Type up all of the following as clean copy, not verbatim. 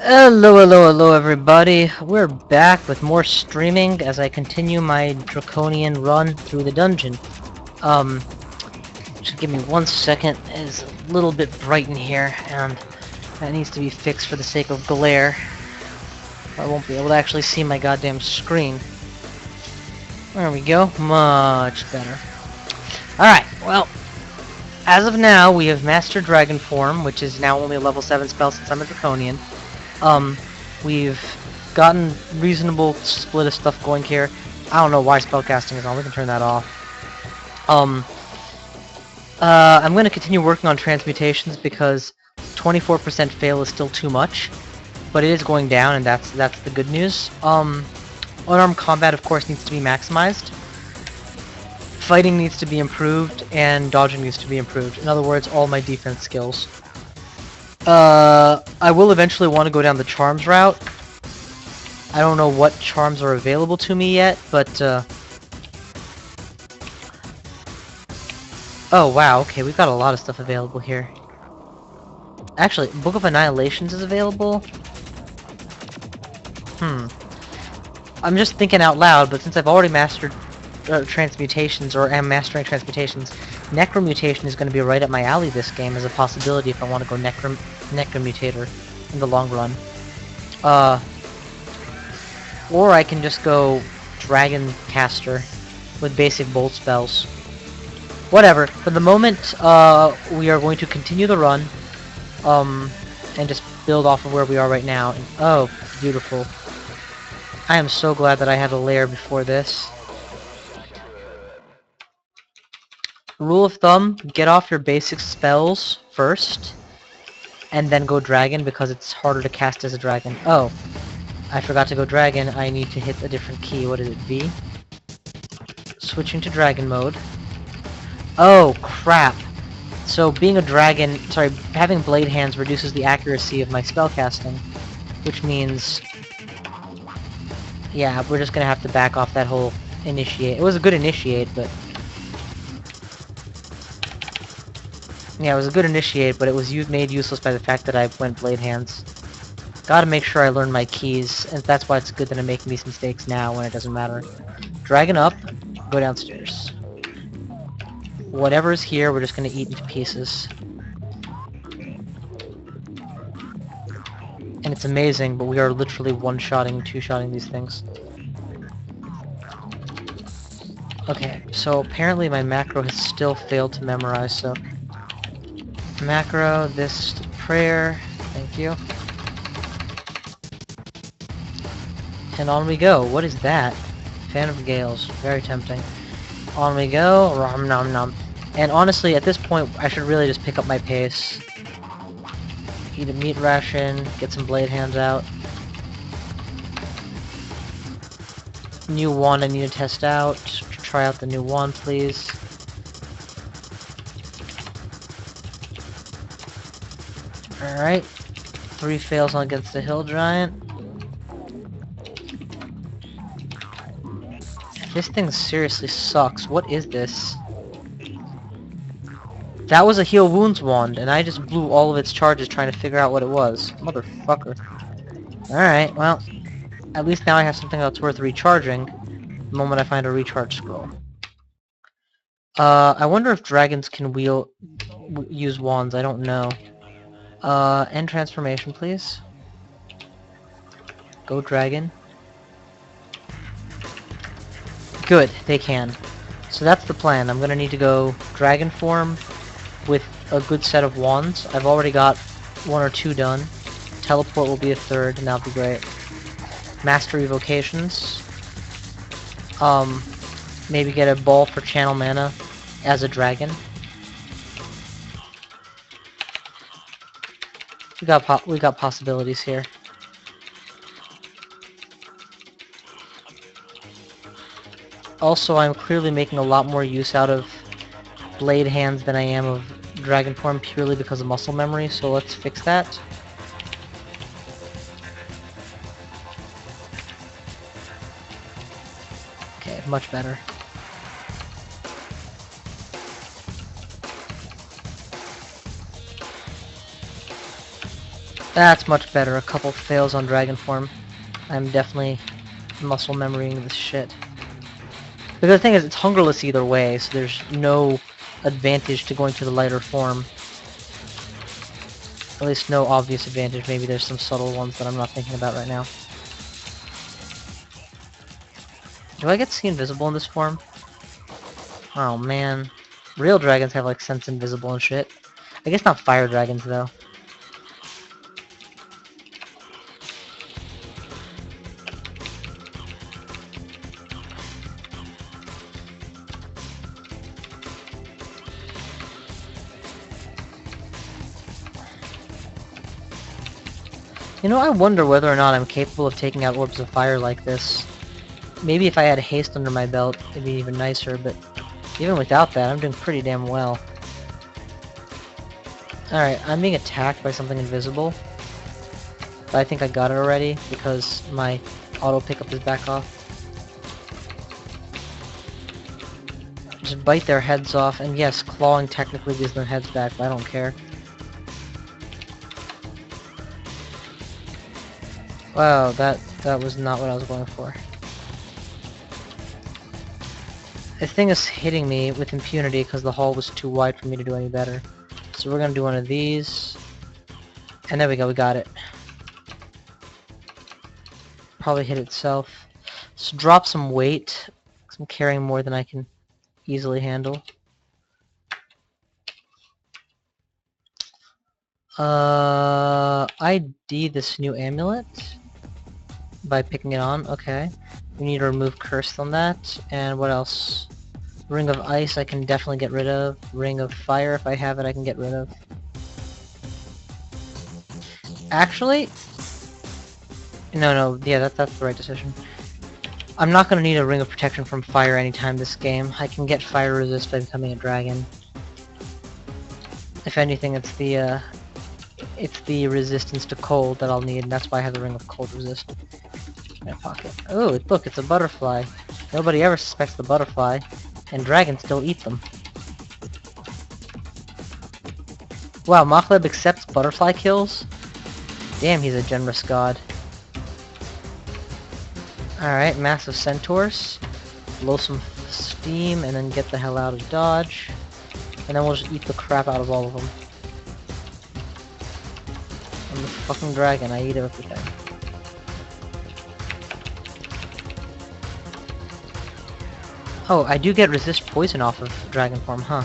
Hello everybody. We're back with more streaming as I continue my draconian run through the dungeon. Um, just give me 1 second. It's a little bit bright in here, and that needs to be fixed for the sake of glare. I won't be able to actually see my goddamn screen. There we go. Much better. Alright, well, as of now, we have mastered Dragon Form, which is now only a level 7 spell since I'm a draconian. We've gotten reasonable split of stuff going here. I don't know why spellcasting is on. We can turn that off. I'm going to continue working on transmutations because 24% fail is still too much, but it is going down, and that's the good news. Unarmed combat, of course, needs to be maximized. Fighting needs to be improved, and dodging needs to be improved. In other words, all my defense skills. I will eventually want to go down the charms route. I don't know what charms are available to me yet, but, oh, wow, okay, we've got a lot of stuff available here. Actually, Book of Annihilations is available? I'm just thinking out loud, but since I've already mastered transmutations, or am mastering transmutations, necromutation is going to be right up my alley this game as a possibility if I want to go necromutator in the long run. Or I can just go dragon caster with basic bolt spells. Whatever. For the moment, we are going to continue the run, and just build off of where we are right now. And, oh, beautiful. I am so glad that I had a lair before this. Rule of thumb, get off your basic spells first, and then go dragon because it's harder to cast as a dragon. Oh, I forgot to go dragon. I need to hit a different key. What is it, V? Switching to dragon mode. Oh, crap. So being a dragon, sorry, having blade hands reduces the accuracy of my spellcasting, which means, yeah, we're just gonna have to back off that whole initiate. It was a good initiate, but yeah, it was a good initiate, but it was made useless by the fact that I went blade hands. Gotta make sure I learn my keys, and that's why it's good that I'm making these mistakes now when it doesn't matter. Dragon up, go downstairs. Whatever is here, we're just gonna eat into pieces. And it's amazing, but we are literally one-shotting and two-shotting these things. Okay, so apparently my macro has still failed to memorize, so... Macro, this prayer, thank you. And on we go. What is that? Fan of Gales, very tempting. On we go, rom nom nom. And honestly, at this point, I should really just pick up my pace. Eat a meat ration, get some blade hands out. New wand I need to test out. Try out the new wand, please. Alright. 3 fails against the hill giant. This thing seriously sucks. What is this? That was a heal wounds wand, and I just blew all of its charges trying to figure out what it was. Motherfucker. Alright, well, at least now I have something that's worth recharging the moment I find a recharge scroll. I wonder if dragons can use wands, I don't know. End transformation, please. Go dragon. Good, they can. So that's the plan. I'm gonna need to go dragon form with a good set of wands. I've already got 1 or 2 done. Teleport will be a 3rd, and that'll be great. Master evocations. Maybe get a ball for channel mana as a dragon. We got possibilities here. Also, I'm clearly making a lot more use out of blade hands than I am of dragon form purely because of muscle memory, so let's fix that. Okay, much better. That's much better. A couple fails on dragon form. I'm definitely muscle memorying this shit. But the thing is, it's hungerless either way, so there's no advantage to going to the lighter form. At least no obvious advantage. Maybe there's some subtle ones that I'm not thinking about right now. Do I get to see invisible in this form? Oh man. Real dragons have like sense invisible and shit. I guess not fire dragons though. You know, I wonder whether or not I'm capable of taking out orbs of fire like this. Maybe if I had haste under my belt, it'd be even nicer, but even without that, I'm doing pretty damn well. Alright, I'm being attacked by something invisible. But I think I got it already, because my auto pickup is back off. Just bite their heads off, and yes, clawing technically gives their heads back, but I don't care. Wow, that was not what I was going for. The thing is hitting me with impunity because the hull was too wide for me to do any better. So we're gonna do one of these. And there we go, we got it. Probably hit itself. So drop some weight, because I'm carrying more than I can easily handle. ID this new amulet by picking it on. Okay. We need to remove curse on that. And what else? Ring of ice I can definitely get rid of. Ring of fire, if I have it, I can get rid of. Actually, no, yeah, that's the right decision. I'm not gonna need a ring of protection from fire anytime this game. I can get fire resist by becoming a dragon. If anything, it's the resistance to cold that I'll need, and that's why I have the ring of cold resist in my pocket. Oh, look, it's a butterfly. Nobody ever suspects the butterfly, and dragons still eat them. Wow, Machleb accepts butterfly kills? Damn, he's a generous god. Alright, massive centaurs. Blow some steam, and then get the hell out of dodge. And then we'll just eat the crap out of all of them. I'm the fucking dragon, I eat everything. Oh, I do get resist poison off of dragon form, huh?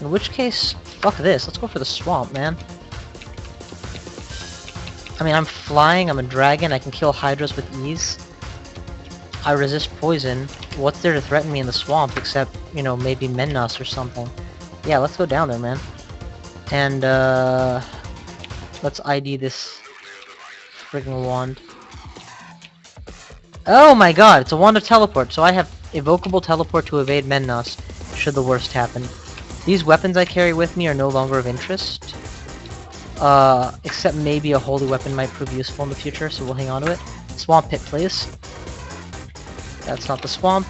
In which case, fuck this, let's go for the swamp, man. I mean, I'm flying, I'm a dragon, I can kill hydras with ease. I resist poison. What's there to threaten me in the swamp except, you know, maybe Mennos or something? Yeah, let's go down there, man. And, let's ID this friggin' wand. Oh my god, it's a wand of teleport, so I have evocable teleport to evade Mennos, should the worst happen. These weapons I carry with me are no longer of interest. Except maybe a holy weapon might prove useful in the future, so we'll hang on to it. Swamp pit, please. That's not the swamp.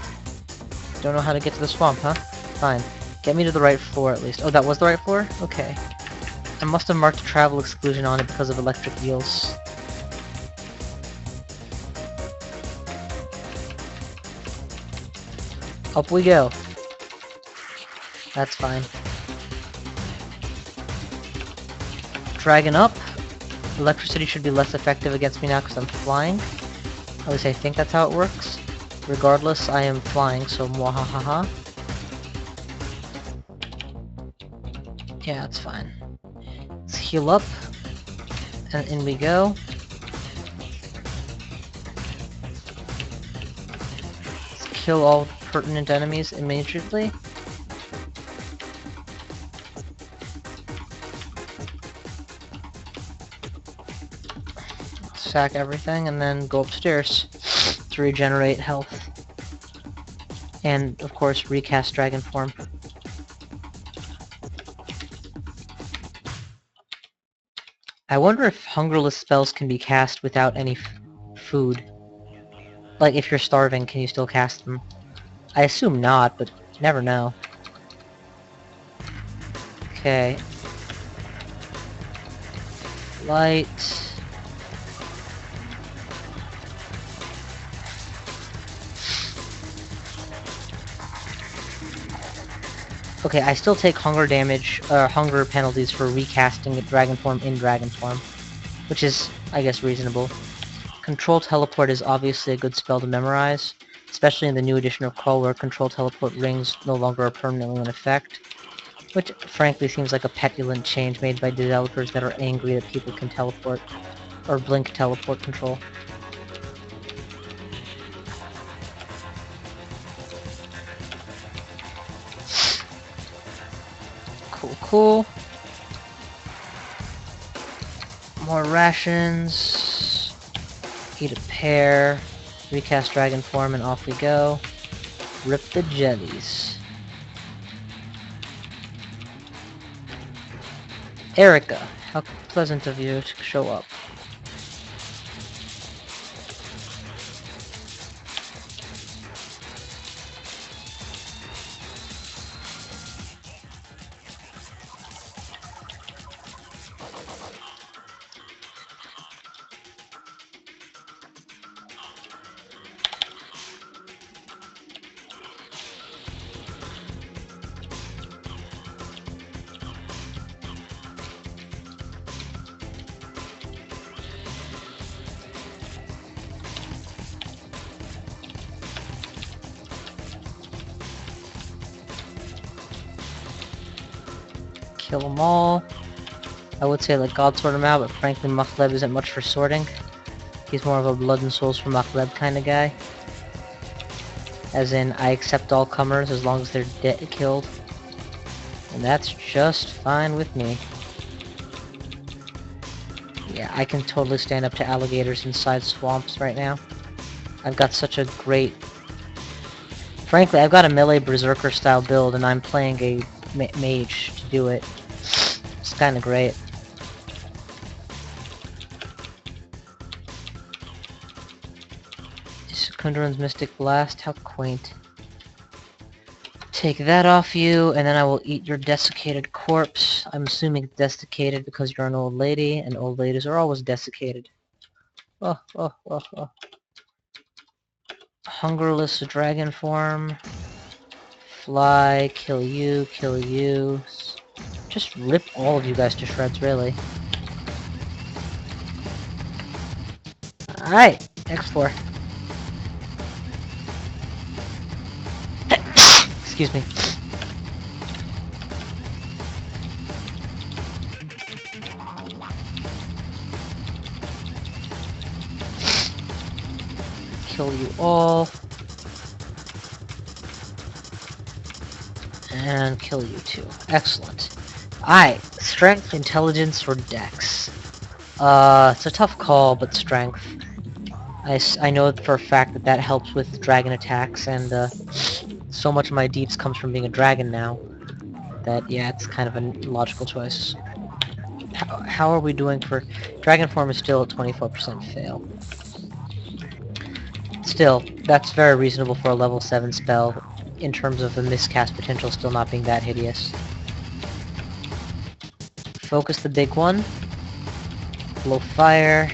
Don't know how to get to the swamp, huh? Fine. Get me to the right floor, at least. Oh, that was the right floor? Okay. I must have marked a travel exclusion on it because of electric eels. Up we go. That's fine. Dragon up. Electricity should be less effective against me now because I'm flying. At least I think that's how it works. Regardless, I am flying, so mwahahaha. Yeah, it's fine. Let's heal up. And in we go. Let's kill all pertinent enemies immediately. Sack everything and then go upstairs to regenerate health. And, of course, recast dragon form. I wonder if hungerless spells can be cast without any food. Like, if you're starving, can you still cast them? I assume not, but you never know. Okay. Light. Okay, I still take hunger damage, hunger penalties for recasting a dragon form in dragon form, which is, I guess, reasonable. Control Teleport is obviously a good spell to memorize, especially in the new edition of Crawl where Control Teleport rings no longer are permanently in effect, which frankly seems like a petulant change made by developers that are angry that people can teleport, or blink teleport control. Cool. More rations. Eat a pear. Recast dragon form and off we go. Rip the jellies. Erica, how pleasant of you to show up. Kill them all. I would say let God sort them out, but frankly Makleb isn't much for sorting. He's more of a blood and souls for Makleb kind of guy. As in, I accept all comers as long as they're killed. And that's just fine with me. Yeah, I can totally stand up to alligators inside swamps right now. I've got such a great... Frankly, I've got a melee berserker style build and I'm playing a mage to do it. It's kinda great. Kundran's Mystic Blast, how quaint. Take that off you, and then I will eat your desiccated corpse. I'm assuming it's desiccated because you're an old lady, and old ladies are always desiccated. Oh. Hungerless dragon form. Fly, kill you. Just rip all of you guys to shreds, really. Alright, X4. Excuse me. Kill you all. And kill you too. Excellent. Alright, strength, intelligence, or dex. It's a tough call, but strength. I know for a fact that helps with dragon attacks, and so much of my deeps comes from being a dragon now, that yeah, it's kind of a logical choice. How are we doing for... Dragon form is still at 24% fail. Still, that's very reasonable for a level 7 spell, in terms of the miscast potential still not being that hideous. Focus the big one. Blow fire.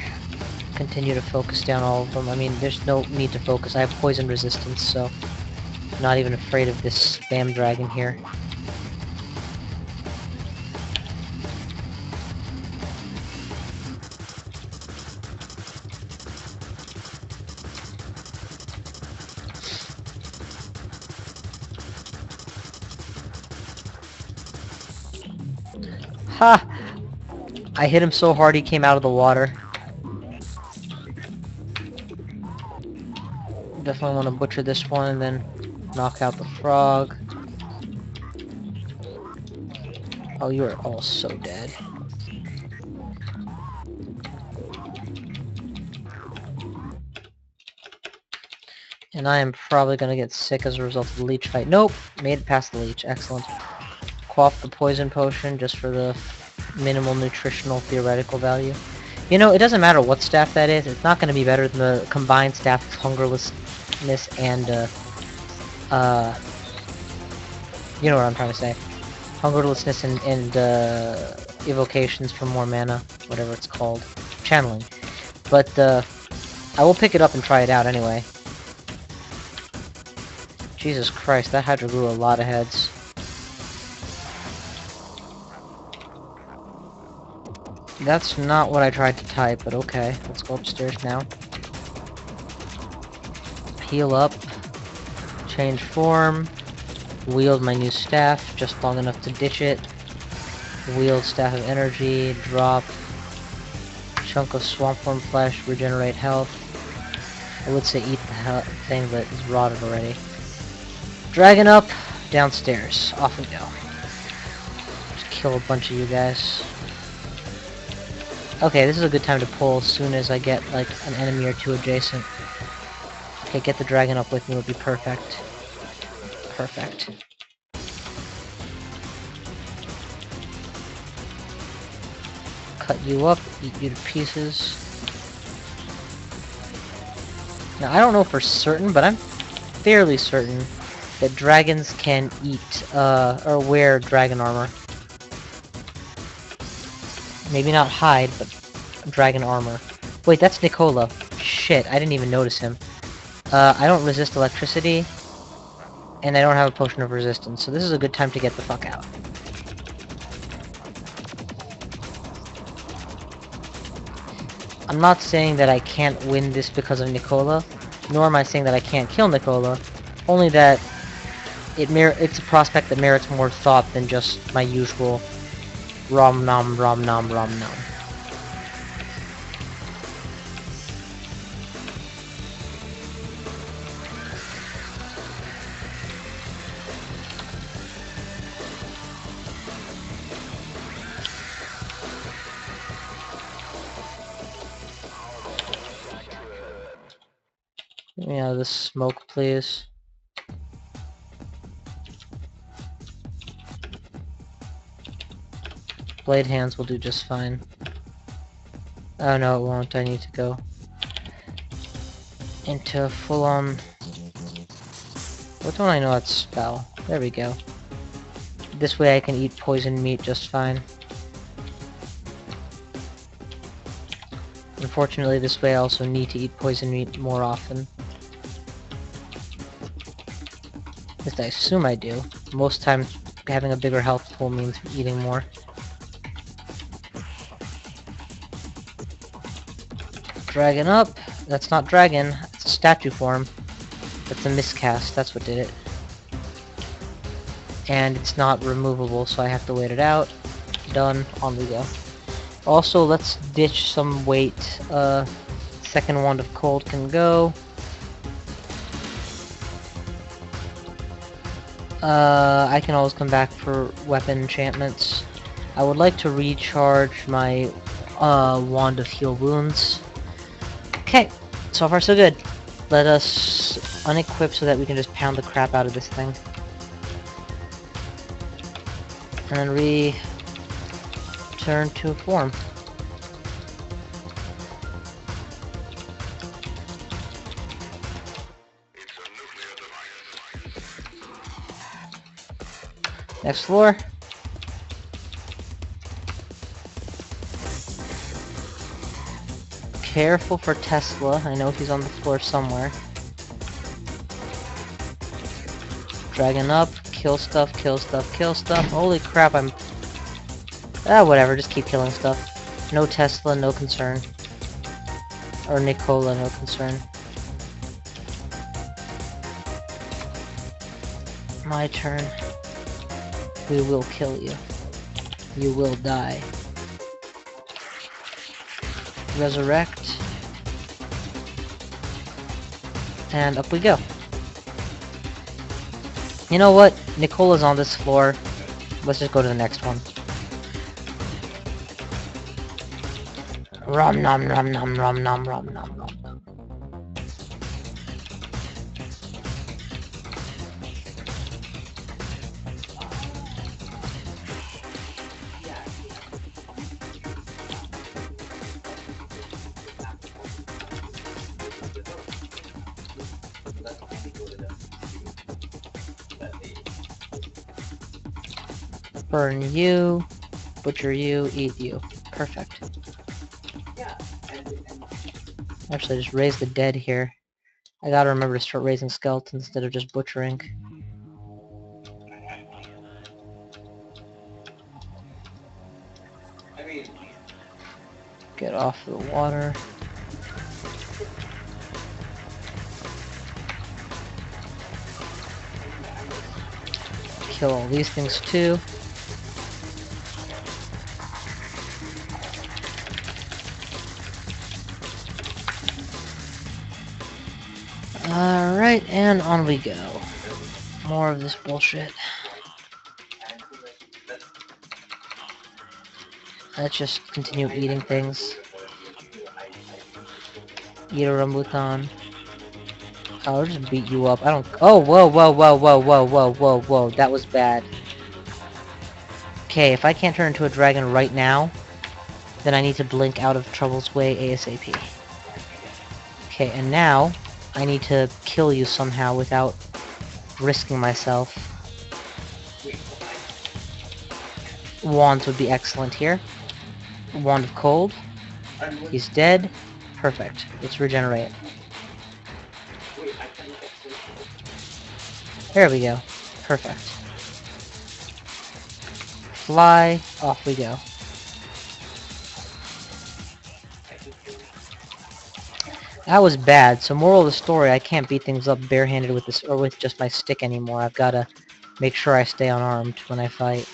Continue to focus down all of them. I mean, there's no need to focus. I have poison resistance, so I'm not even afraid of this spam dragon here. Ha! I hit him so hard he came out of the water. Definitely want to butcher this one and then knock out the frog. Oh, you are all so dead. And I am probably going to get sick as a result of the leech fight. Nope! Made it past the leech. Excellent. Quaff the poison potion just for the minimal nutritional theoretical value. You know, it doesn't matter what staff that is. It's not going to be better than the combined staff of Hungerlessness and, you know what I'm trying to say. Hungerlessness and evocations for more mana, whatever it's called. Channeling. But, I will pick it up and try it out anyway. Jesus Christ, that Hydra grew a lot of heads. That's not what I tried to type, but okay. Let's go upstairs now. Heal up. Change form. Wield my new staff, just long enough to ditch it. Wield Staff of Energy. Drop. Chunk of Swamp Form Flesh. Regenerate health. I would say eat the thing, but it's rotted already. Dragon up. Downstairs. Off we go. Just kill a bunch of you guys. Okay, this is a good time to pull as soon as I get, like, an enemy or two adjacent. Okay, get the dragon up with me would be perfect. Perfect. Cut you up, eat you to pieces. Now, I don't know for certain, but I'm fairly certain that dragons can eat, or wear dragon armor. Maybe not hide, but dragon armor. Wait, that's Nicola. Shit, I didn't even notice him. I don't resist electricity, and I don't have a potion of resistance, so this is a good time to get the fuck out. I'm not saying that I can't win this because of Nicola, nor am I saying that I can't kill Nicola, only that it's a prospect that merits more thought than just my usual rom nom rom nom rom nom. Get me out of this smoke, please. Blade hands will do just fine. Oh no, it won't. I need to go into full-on... What don't I know that spell? There we go. This way I can eat poison meat just fine. Unfortunately, this way I also need to eat poison meat more often. At least I assume I do. Most times, having a bigger health pool means eating more. Dragon up. That's not dragon. It's a statue form. That's a miscast. That's what did it. And it's not removable, so I have to wait it out. Done. On we go. Also, let's ditch some weight. Second Wand of Cold can go. I can always come back for weapon enchantments. I would like to recharge my Wand of Heal Wounds. Okay, so far so good. Let us unequip so that we can just pound the crap out of this thing. And then return to form. Next floor. Careful for Tesla. I know he's on the floor somewhere. Dragon up. Kill stuff, kill stuff, kill stuff. Holy crap, I'm... Ah, whatever. Just keep killing stuff. No Tesla, no concern. Or Nicola, no concern. My turn. We will kill you. You will die. Resurrect. And up we go. You know what? Nicola's on this floor. Let's just go to the next one. Rom nom rom nom rom nom rom nom rom nom. Burn you. Butcher you, eat you. Perfect. Actually, just raise the dead here. I gotta remember to start raising skeletons instead of just butchering. Get off the water. Kill all these things too. Alright, and on we go. More of this bullshit. Let's just continue eating things. Eat a rambutan. I'll just beat you up. I don't. Oh, whoa, whoa, whoa, whoa, whoa, whoa, whoa, whoa. That was bad. Okay, if I can't turn into a dragon right now, then I need to blink out of trouble's way ASAP. Okay, and now I need to kill you somehow without risking myself. Wands would be excellent here. Wand of Cold. He's dead. Perfect. Let's regenerate. There we go. Perfect. Fly. Off we go. That was bad. So moral of the story, I can't beat things up barehanded with this or with just my stick anymore. I've got to make sure I stay unarmed when I fight.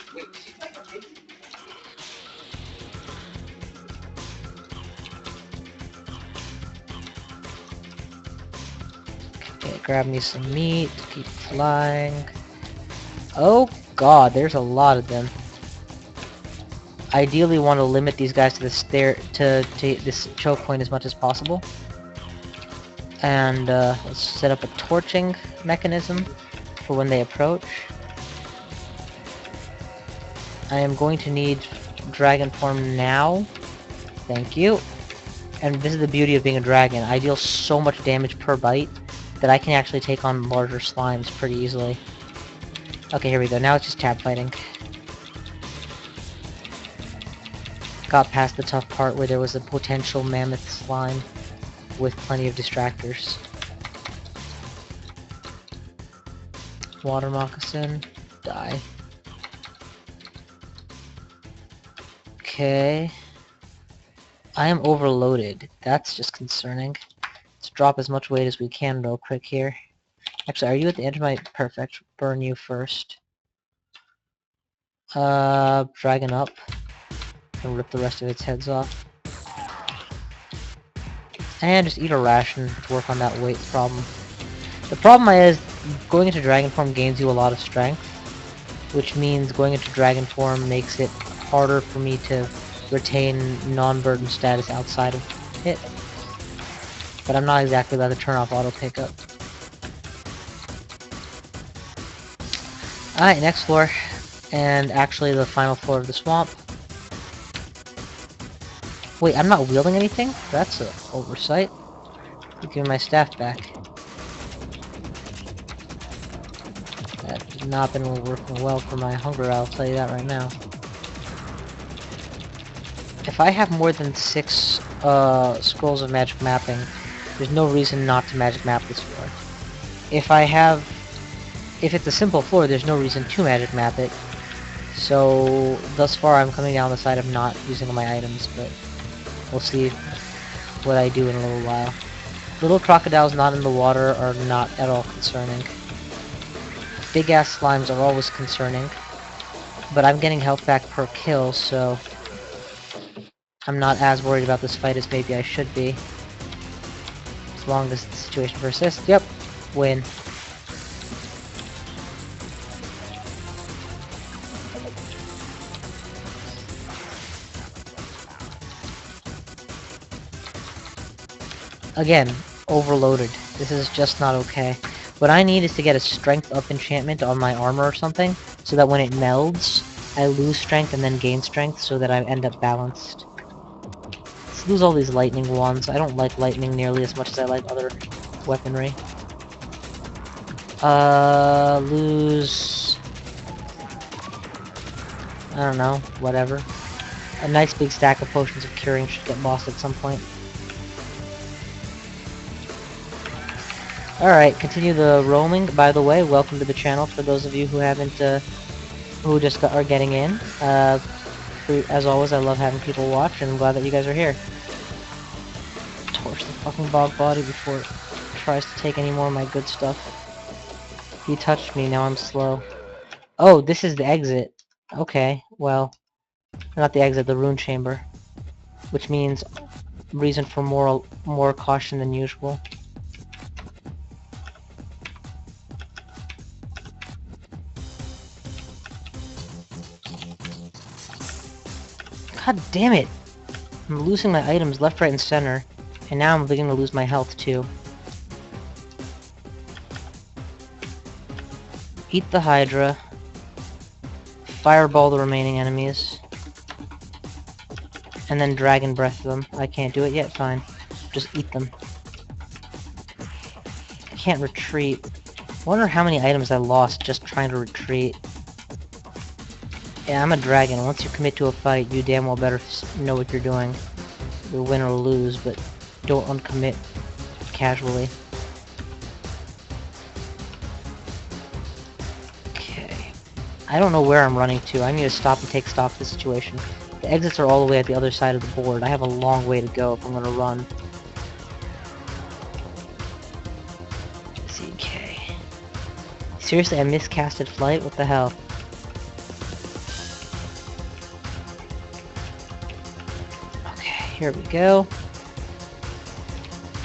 Okay, grab me some meat. Keep flying. Oh god, there's a lot of them. Ideally want to limit these guys to the to this choke point as much as possible. And let's set up a torching mechanism for when they approach. I am going to need dragon form now. Thank you. And this is the beauty of being a dragon. I deal so much damage per bite that I can actually take on larger slimes pretty easily. Okay, here we go. Now it's just tab fighting. Got past the tough part where there was a potential mammoth slime with plenty of distractors. Water moccasin. Die. Okay. I am overloaded. That's just concerning. Let's drop as much weight as we can real quick here. Actually, are you at the edge of my... Perfect. Burn you first. Dragon up. And rip the rest of its heads off. And just eat a ration to work on that weight problem. The problem is, going into dragon form gains you a lot of strength, which means going into dragon form makes it harder for me to retain non-burden status outside of it. But I'm not exactly allowed to turn off auto pickup. Alright, next floor. And actually the final floor of the swamp. Wait, I'm not wielding anything? That's an oversight. Give me my staff back. That has not been working well for my hunger, I'll tell you that right now. If I have more than 6 scrolls of magic mapping, there's no reason not to magic map this floor. If it's a simple floor, there's no reason to magic map it. So, thus far I'm coming down the side of not using all my items, but we'll see what I do in a little while. Little crocodiles not in the water are not at all concerning. Big ass slimes are always concerning, but I'm getting health back per kill, so I'm not as worried about this fight as maybe I should be. As long as the situation persists. Yep, win. Again, overloaded. This is just not okay. What I need is to get a strength up enchantment on my armor or something, so that when it melds, I lose strength and then gain strength so that I end up balanced. Let's lose all these lightning wands. I don't like lightning nearly as much as I like other weaponry. Lose... I don't know, whatever. A nice big stack of potions of curing should get lost at some point. Alright, continue the roaming. By the way, welcome to the channel for those of you who haven't, who just are getting in. As always, I love having people watch, and I'm glad that you guys are here. Torch the fucking bog body before it tries to take any more of my good stuff. He touched me, now I'm slow. Oh, this is the exit. Okay, well, not the exit, the rune chamber. Which means reason for more caution than usual. God damn it! I'm losing my items left, right, and center. And now I'm beginning to lose my health, too. Eat the Hydra. Fireball the remaining enemies. And then Dragon Breath them. I can't do it yet, fine. Just eat them. I can't retreat. I wonder how many items I lost just trying to retreat. Yeah, I'm a dragon. Once you commit to a fight, you damn well better know what you're doing. You'll win or lose, but don't uncommit casually. Okay. I don't know where I'm running to. I need to stop and take stock of the situation. The exits are all the way at the other side of the board. I have a long way to go if I'm gonna run. CK. Seriously, I miscasted flight? What the hell? Here we go.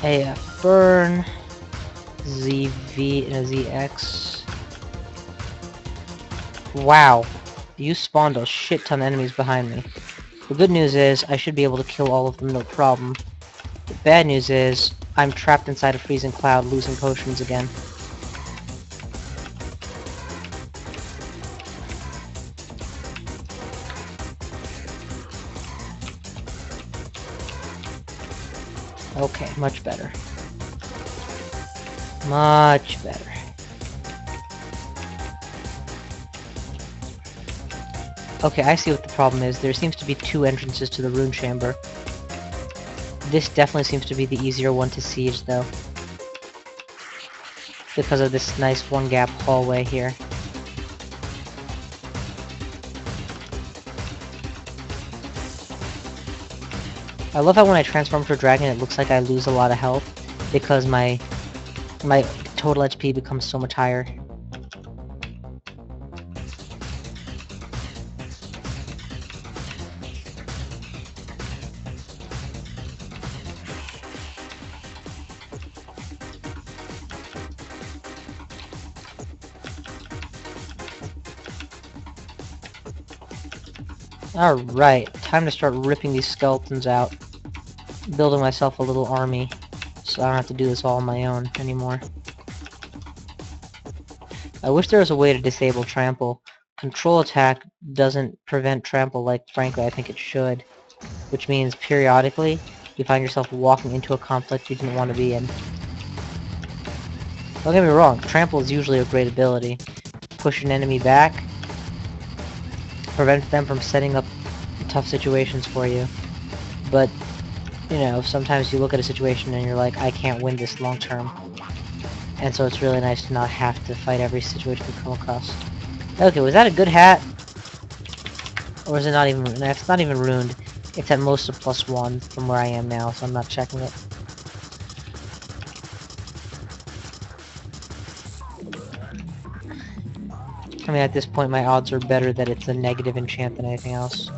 AF burn. ZV and a ZX. Wow. You spawned a shit ton of enemies behind me. The good news is I should be able to kill all of them no problem. The bad news is I'm trapped inside a freezing cloud losing potions again. Okay, much better. Much better. Okay, I see what the problem is. There seems to be two entrances to the rune chamber. This definitely seems to be the easier one to siege, though. Because of this nice one-gap hallway here. I love how when I transform to a dragon it looks like I lose a lot of health because my total HP becomes so much higher. Alright, time to start ripping these skeletons out. Building myself a little army, so I don't have to do this all on my own anymore. I wish there was a way to disable trample. Control attack doesn't prevent trample like, frankly, I think it should. Which means, periodically, you find yourself walking into a conflict you didn't want to be in. Don't get me wrong, trample is usually a great ability. Push an enemy back, prevent them from setting up tough situations for you. But, you know, sometimes you look at a situation and you're like, I can't win this long term. And so it's really nice to not have to fight every situation you come across. Okay, was that a good hat? Or is it not even ruined? It's not even ruined. It's at most a +1 from where I am now, so I'm not checking it. I mean, at this point, my odds are better that it's a negative enchant than anything else.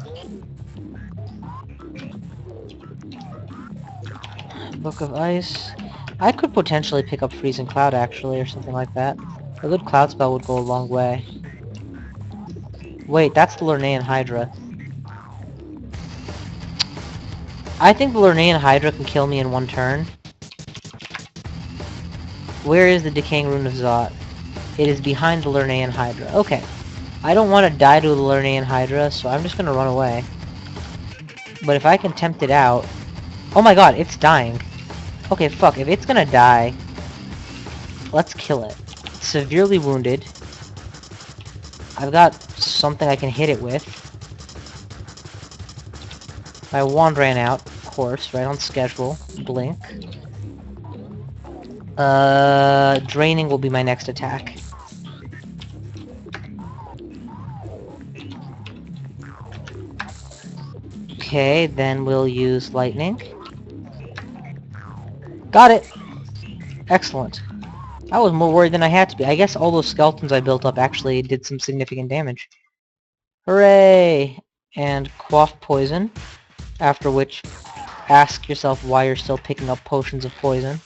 Book of Ice. I could potentially pick up Freezing Cloud, actually, or something like that. A good cloud spell would go a long way. Wait, that's the Lernaean Hydra. I think the Lernaean Hydra can kill me in one turn. Where is the Decaying Rune of Zot? It is behind the Lernaean Hydra. Okay. I don't want to die to the Lernaean Hydra, so I'm just going to run away. But if I can tempt it out... Oh my god, it's dying. Okay, fuck. If it's going to die, let's kill it. It's severely wounded. I've got something I can hit it with. My wand ran out, of course, right on schedule. Blink. Draining will be my next attack. Okay, then we'll use lightning. Got it! Excellent. I was more worried than I had to be. I guess all those skeletons I built up actually did some significant damage. Hooray! And quaff poison. After which, ask yourself why you're still picking up potions of poison.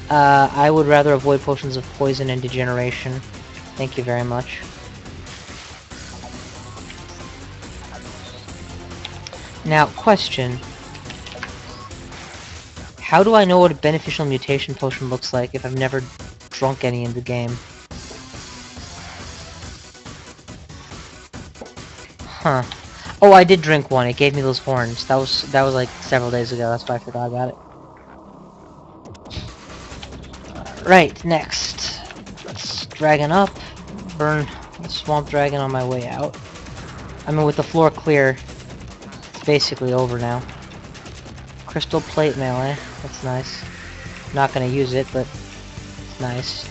I would rather avoid potions of poison and degeneration. Thank you very much. Now, question. How do I know what a beneficial mutation potion looks like if I've never drunk any in the game? Huh. Oh, I did drink one. It gave me those horns. That was like several days ago. That's why I forgot about it. Right, next. Let's dragon up. Burn the swamp dragon on my way out. I mean, with the floor clear, it's basically over now. Crystal plate melee. That's nice. Not gonna use it, but it's nice.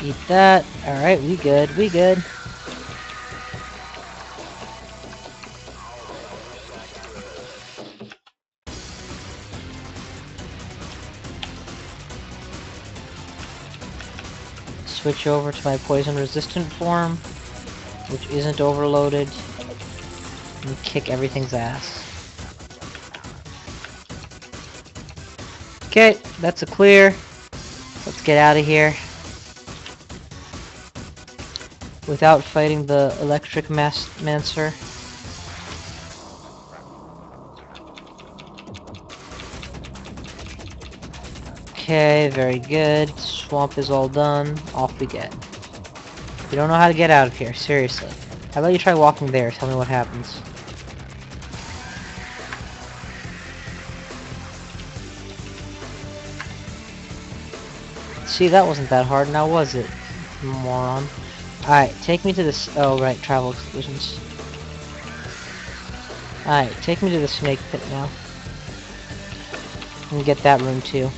Eat that. Alright, we good, we good. Switch over to my poison resistant form, which isn't overloaded, and kick everything's ass. Okay, that's a clear. Let's get out of here. Without fighting the electric mancer. Okay, very good. Swamp is all done. Off we get. You don't know how to get out of here, seriously. How about you try walking there? Tell me what happens. See, that wasn't that hard, now was it? Moron. Alright, take me to this. Oh, right, travel exclusions. Alright, take me to the snake pit now. And get that room too.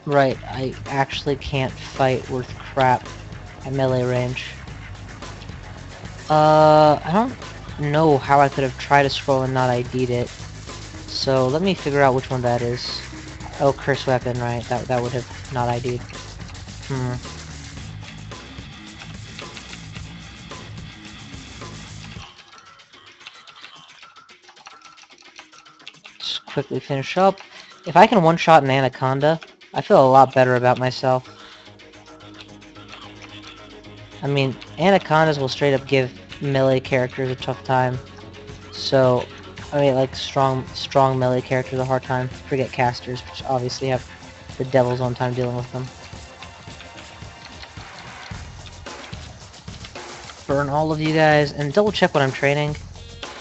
Right, I actually can't fight worth crap at melee range. I don't know how I could have tried to scroll and not ID'd it. So let me figure out which one that is. Oh, curse weapon, right, that would have not ID'd. Just quickly finish up. If I can one-shot an anaconda, I feel a lot better about myself. I mean, anacondas will straight up give melee characters a tough time. So, I mean, like strong melee characters a hard time. Forget casters, which obviously have the devil's own time dealing with them. Burn all of you guys, and double check what I'm training.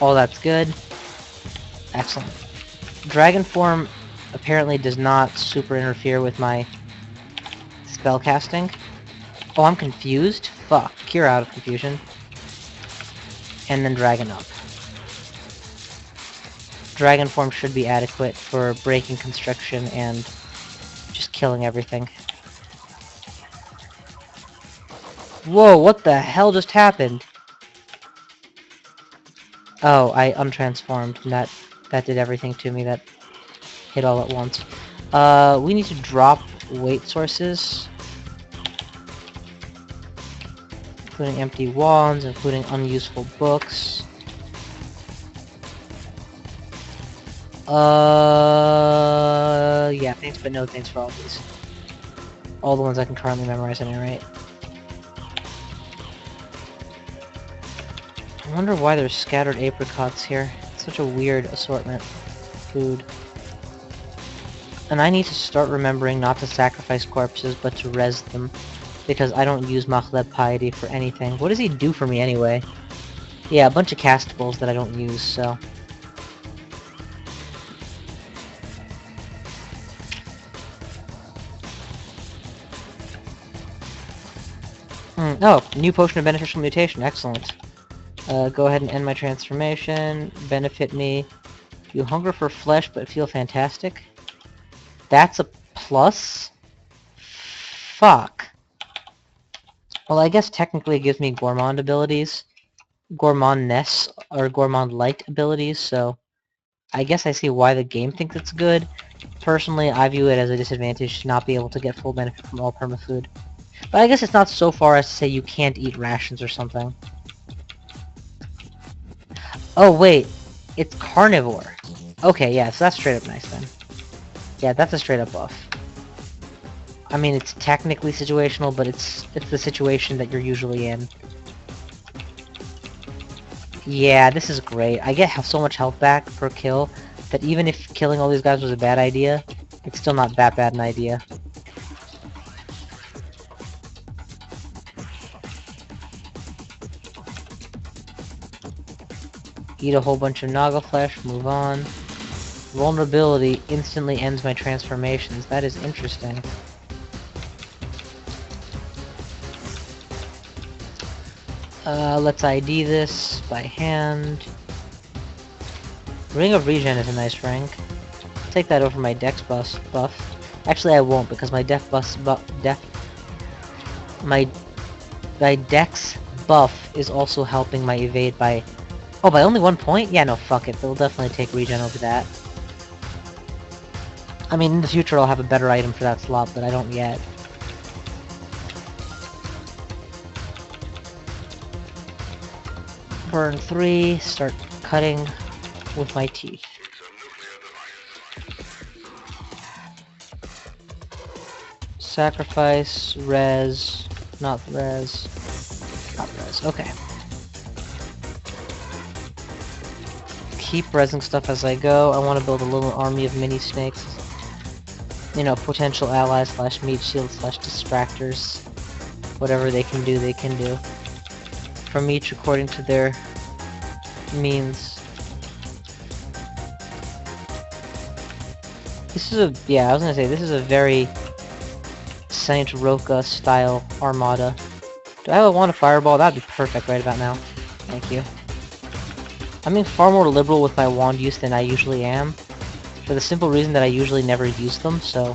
Oh, that's good. Excellent. Dragon form apparently does not super interfere with my spell casting. Oh, I'm confused? Fuck, cure out of confusion. And then dragon up. Dragon form should be adequate for breaking constriction and just killing everything. Whoa, what the hell just happened? Oh, I untransformed, and that did everything to me. That hit all at once. We need to drop weight sources. Including empty wands, including unuseful books. Yeah, thanks but no thanks for all these. All the ones I can currently memorize anyway, right? I wonder why there's scattered apricots here. It's such a weird assortment of food. And I need to start remembering not to sacrifice corpses, but to res them. Because I don't use Machleb Piety for anything. What does he do for me anyway? Yeah, a bunch of castables that I don't use, so... Oh, new potion of beneficial mutation, excellent. Go ahead and end my transformation, benefit me. You hunger for flesh but feel fantastic? That's a plus? Fuck. Well, I guess technically it gives me gourmand abilities. Gourmandness, or gourmand-light abilities, so... I guess I see why the game thinks it's good. Personally, I view it as a disadvantage to not be able to get full benefit from all permafood. But I guess it's not so far as to say you can't eat rations or something. Oh, wait. It's carnivore. Okay, yeah, so that's straight up nice then. Yeah, that's a straight up buff. I mean, it's technically situational, but it's the situation that you're usually in. Yeah, this is great. I get so much health back per kill that even if killing all these guys was a bad idea, it's still not that bad an idea. Eat a whole bunch of Naga flesh, move on. Vulnerability instantly ends my transformations. That is interesting. Let's ID this by hand. Ring of Regen is a nice rank. I'll take that over my Dex buff. Actually, I won't because my Dex buff is also helping my evade by... Oh, by only 1 point? Yeah, no, fuck it. They'll definitely take regen over that. I mean, in the future I'll have a better item for that slot, but I don't yet. Burn 3, start cutting with my teeth. Sacrifice, res, not res, okay. Keep resing stuff as I go. I want to build a little army of mini snakes. You know, potential allies slash meat shields slash distractors. Whatever they can do, they can do. From each according to their means. This is a, yeah, I was gonna say, this is a very Saint Roca style armada. Do I want a fireball? That'd be perfect right about now. Thank you. I'm being far more liberal with my wand use than I usually am. For the simple reason that I usually never use them, so...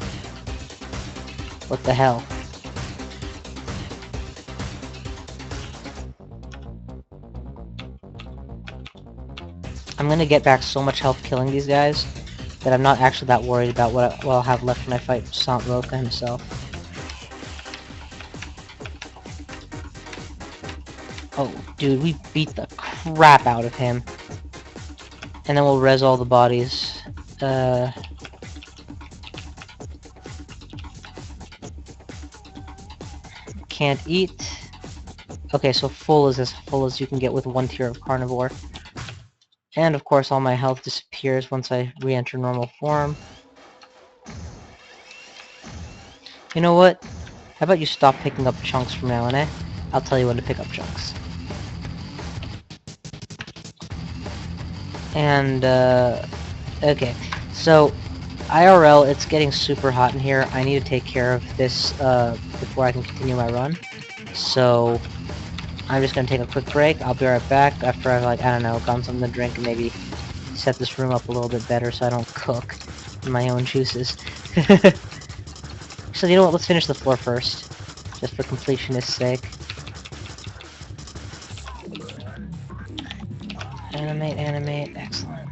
What the hell? I'm gonna get back so much health killing these guys that I'm not actually that worried about what I'll have left when I fight Sant Roca himself. Oh, dude, we beat the crap out of him. And then we'll res all the bodies. Can't eat. Okay, so full is as full as you can get with one tier of carnivore. And of course all my health disappears once I re-enter normal form. You know what? How about you stop picking up chunks from now on, eh? I'll tell you when to pick up chunks. And, okay. So, IRL, it's getting super hot in here. I need to take care of this, before I can continue my run. So, I'm just gonna take a quick break. I'll be right back after I've, like, I don't know, gotten something to drink and maybe set this room up a little bit better so I don't cook in my own juices. So, you know what? Let's finish the floor first. Just for completionist's sake. Animate, animate, excellent.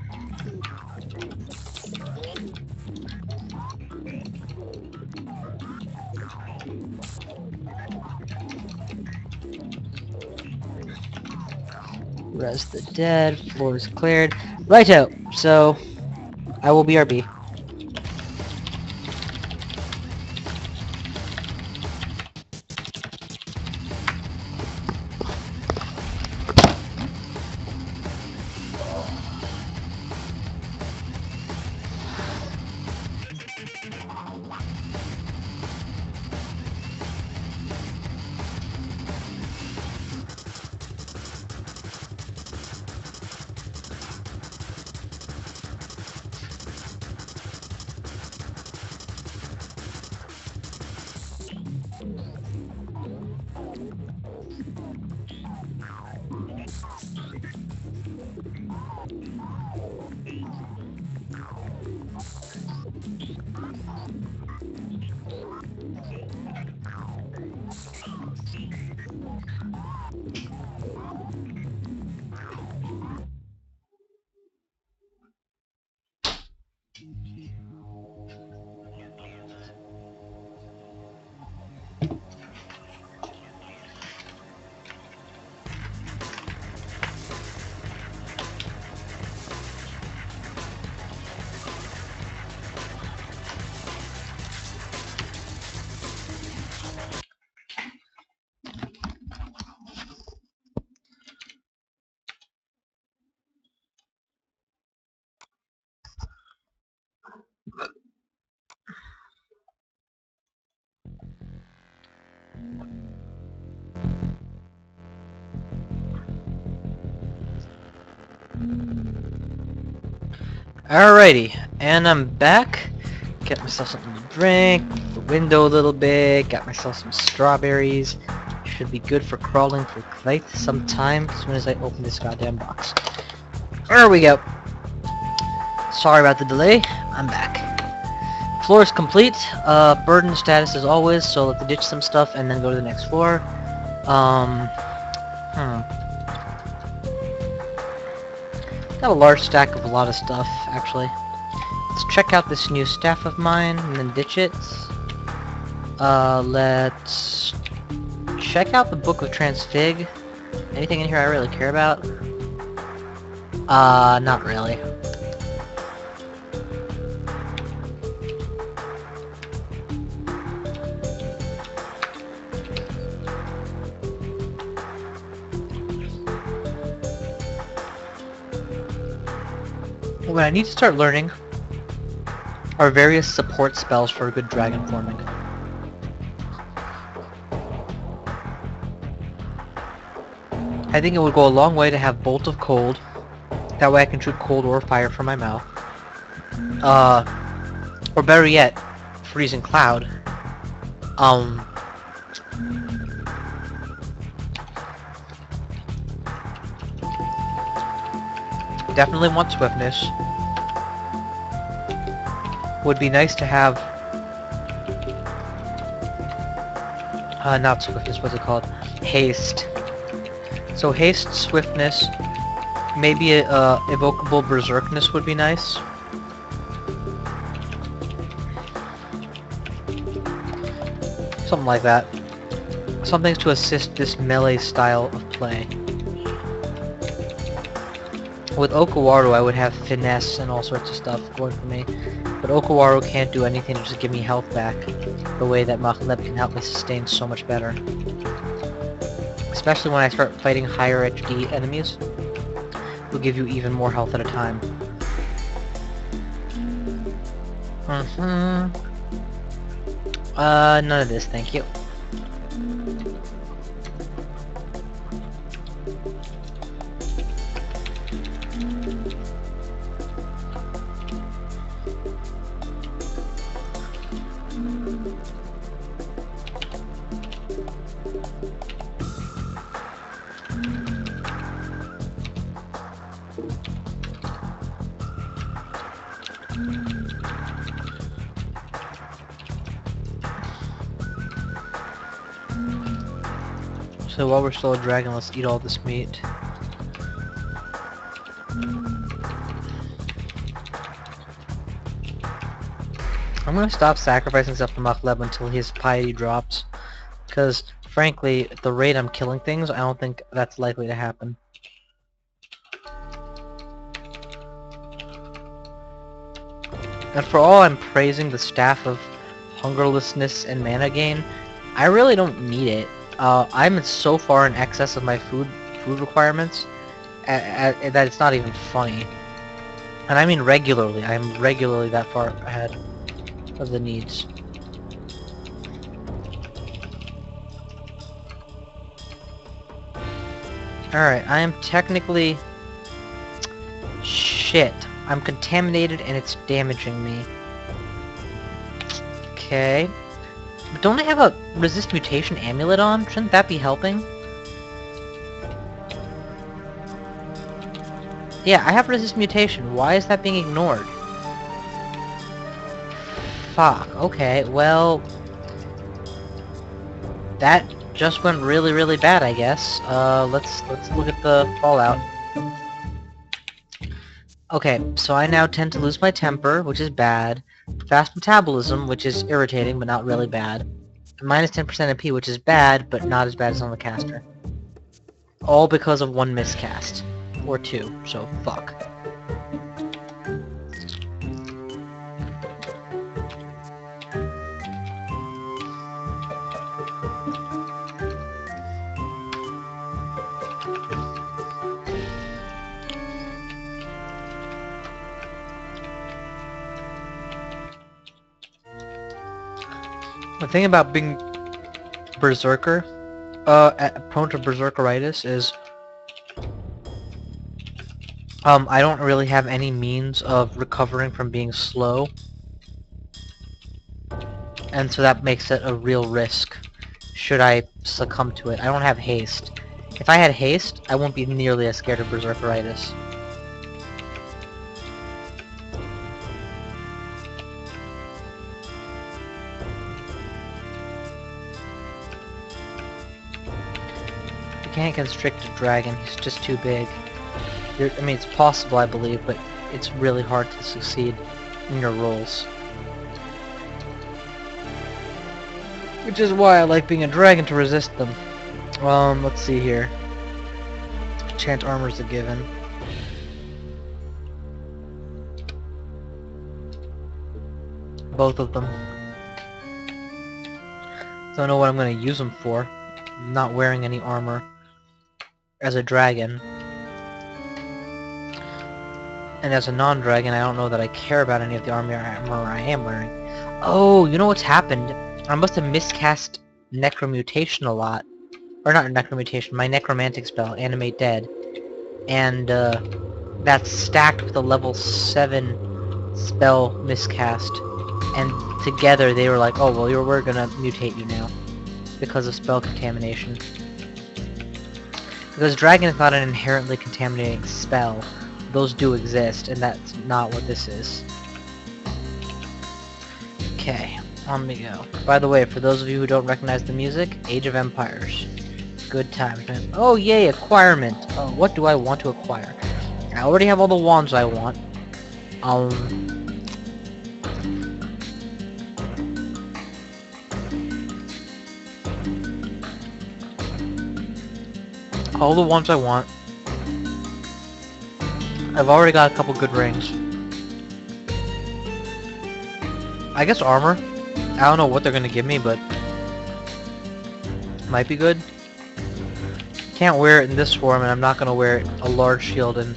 Res the dead, floor is cleared. Righto, so I will BRB. Alrighty, and I'm back. Get myself something to drink, the window a little bit, got myself some strawberries. Should be good for crawling for quite some time as soon as I open this goddamn box. There we go. Sorry about the delay, I'm back. Floor is complete, burden status as always, so let's ditch some stuff and then go to the next floor. Got a large stack of a lot of stuff, actually. Let's check out this new staff of mine and then ditch it. Let's check out the Book of Transfig. Anything in here I really care about? Not really. What I need to start learning are various support spells for good dragon forming. I think it would go a long way to have Bolt of Cold. That way I can shoot cold or fire from my mouth. Or better yet, Freezing Cloud. Definitely want Swiftness. Would be nice to have... not Swiftness, what's it called? Haste. So Haste, Swiftness, maybe Evocable Berserkness would be nice. Something like that. Something to assist this melee style of play. With Okawaru, I would have Finesse and all sorts of stuff going for me. But Okawaru can't do anything to just give me health back the way that Machleb can help me sustain so much better. Especially when I start fighting higher HD enemies, who give you even more health at a time. None of this, thank you. So while we're still a dragon, let's eat all this meat. I'm gonna stop sacrificing stuff to Machleb until his piety drops. Because, frankly, at the rate I'm killing things, I don't think that's likely to happen. And for all I'm praising the Staff of Hungerlessness and Mana Gain, I really don't need it. I'm so far in excess of my food requirements that it's not even funny. And I mean regularly. I'm regularly that far ahead of the needs. Alright, I am technically... Shit. I'm contaminated and it's damaging me. Okay. But don't I have a resist mutation amulet on? Shouldn't that be helping? Yeah, I have resist mutation. Why is that being ignored? Fuck. Okay, well... That just went really, really bad, I guess. Let's look at the fallout. Okay, so I now tend to lose my temper, which is bad. Fast metabolism, which is irritating, but not really bad. Minus 10% MP, which is bad, but not as bad as on the caster. All because of one miscast. Or two, so fuck. The thing about being berserker, prone to berserkeritis is I don't really have any means of recovering from being slow, and so that makes it a real risk should I succumb to it. I don't have haste. If I had haste, I won't be nearly as scared of berserkeritis. You can't constrict a dragon, he's just too big. I mean, it's possible, I believe, but it's really hard to succeed in your rolls. Which is why I like being a dragon, to resist them. Let's see here. Enchant armor's a given. Both of them. Don't know what I'm going to use them for. I'm not wearing any armor as a dragon. And as a non-dragon, I don't know that I care about any of the armor I am wearing. Oh, you know what's happened? I must have miscast Necromutation a lot. Or not Necromutation, my Necromantic spell, Animate Dead. And that's stacked with a level 7 spell miscast. And together they were like, oh, well, we're gonna mutate you now. Because of spell contamination. Because Dragon is not an inherently contaminating spell. Those do exist, and that's not what this is. Okay, on we go. By the way, for those of you who don't recognize the music, Age of Empires. Good times, man. Oh, yay, acquirement. What do I want to acquire? I already have all the wands I want. All the wands I want. I've already got a couple good rings. I guess armor. I don't know what they're gonna give me, but might be good. Can't wear it in this form, and I'm not gonna wear a large shield in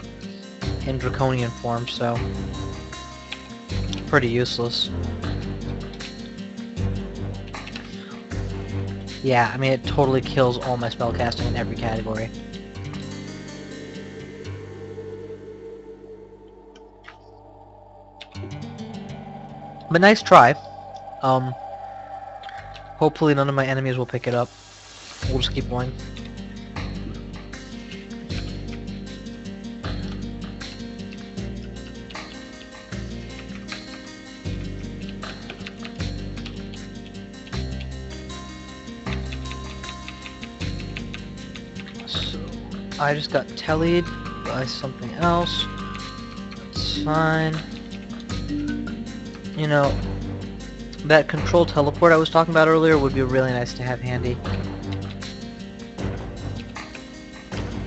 draconian form, so pretty useless. Yeah, I mean it totally kills all my spellcasting in every category. But nice try. Hopefully none of my enemies will pick it up. We'll just keep going. So, I just got tellied by something else. It's fine. You know, that control teleport I was talking about earlier would be really nice to have handy.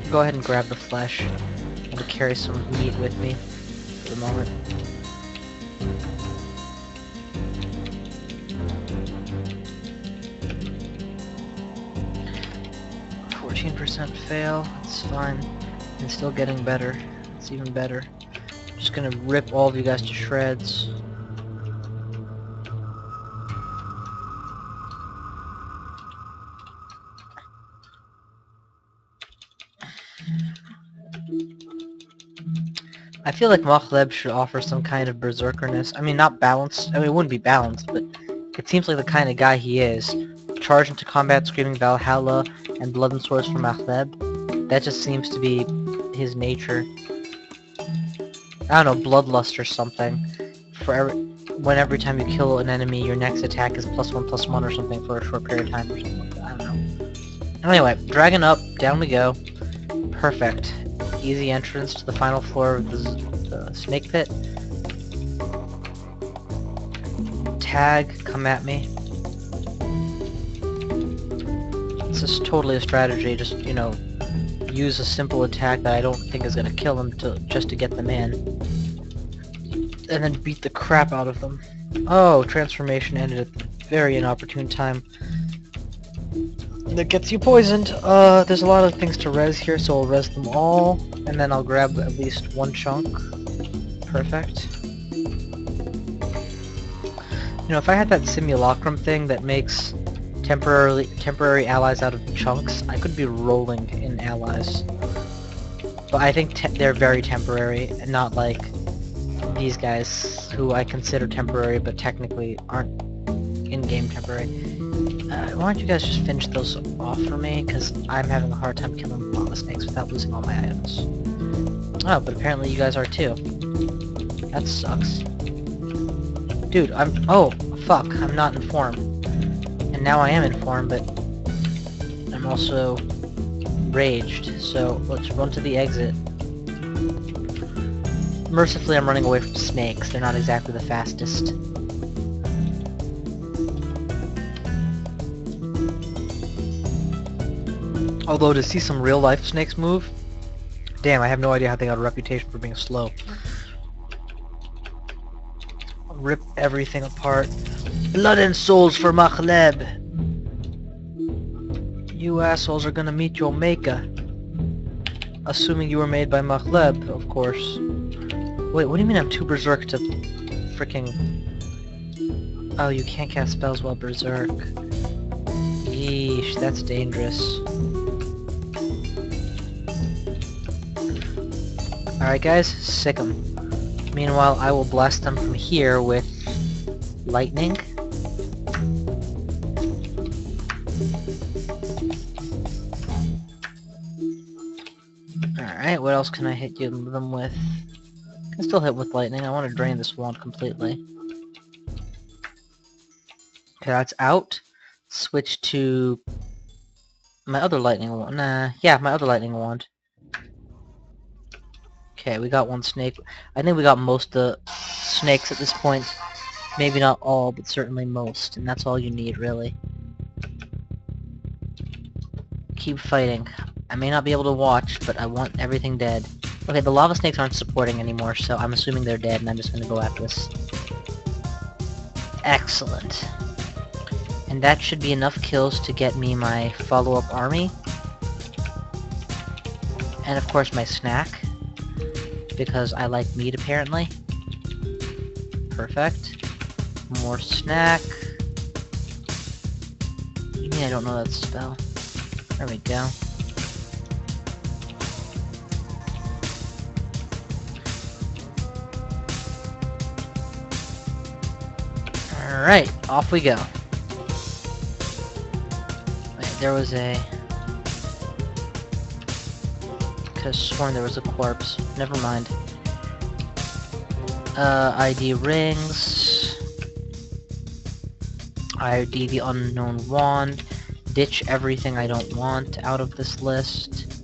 Go ahead and grab the flesh. I'm gonna carry some meat with me for the moment. %, fail, it's fine. And still getting better. It's even better. Just gonna rip all of you guys to shreds. I feel like Machleb should offer some kind of berserkerness. I mean, not balanced. I mean, it wouldn't be balanced, but it seems like the kind of guy he is. Charge into combat, screaming Valhalla, and blood and swords for Machleb. That just seems to be his nature. I don't know, bloodlust or something. Every time you kill an enemy, your next attack is +1/+1 or something for a short period of time or something like that. I don't know. Anyway, dragon up, down we go. Perfect. Easy entrance to the final floor of the snake pit. Tag, come at me. This is totally a strategy, just, you know, use a simple attack that I don't think is gonna kill them just to get them in. And then beat the crap out of them. Oh, transformation ended at a very inopportune time. That gets you poisoned. There's a lot of things to res here, so I'll res them all, and then I'll grab at least one chunk. Perfect. You know, if I had that simulacrum thing that makes temporary allies out of chunks, I could be rolling in allies. But I think they're very temporary, and not like these guys, who I consider temporary, but technically aren't in-game temporary. Why don't you guys just finish those off for me, because I'm having a hard time killing lava snakes without losing all my items. Oh, but apparently you guys are too. That sucks. Dude, oh, fuck, I'm not informed. And now I am informed, but I'm also raged, so let's run to the exit. Mercifully, I'm running away from snakes. They're not exactly the fastest. Although, to see some real-life snakes move, damn, I have no idea how they got a reputation for being slow. Rip everything apart. Blood and souls for Maghleb! You assholes are gonna meet your maker. Assuming you were made by Maghleb, of course. Wait, what do you mean I'm too berserk to freaking... Oh, you can't cast spells while berserk. Yeesh, that's dangerous. Alright guys, sick 'em. Meanwhile, I will blast them from here with lightning. Alright, what else can I hit them with? I can still hit with lightning. I want to drain this wand completely. Okay, that's out. Switch to my other lightning wand. Yeah, my other lightning wand. Okay, we got one snake. I think we got most of the snakes at this point. Maybe not all, but certainly most. And that's all you need, really. Keep fighting. I may not be able to watch, but I want everything dead. Okay, the lava snakes aren't supporting anymore, so I'm assuming they're dead, and I'm just gonna go after this. Excellent. And that should be enough kills to get me my follow-up army. And of course my snack. Because I like meat, apparently. Perfect. More snack. You mean I don't know that spell? There we go. Alright, off we go. Wait, there was a... Could have sworn there was a corpse. Never mind. ID rings. ID the unknown wand. Ditch everything I don't want out of this list.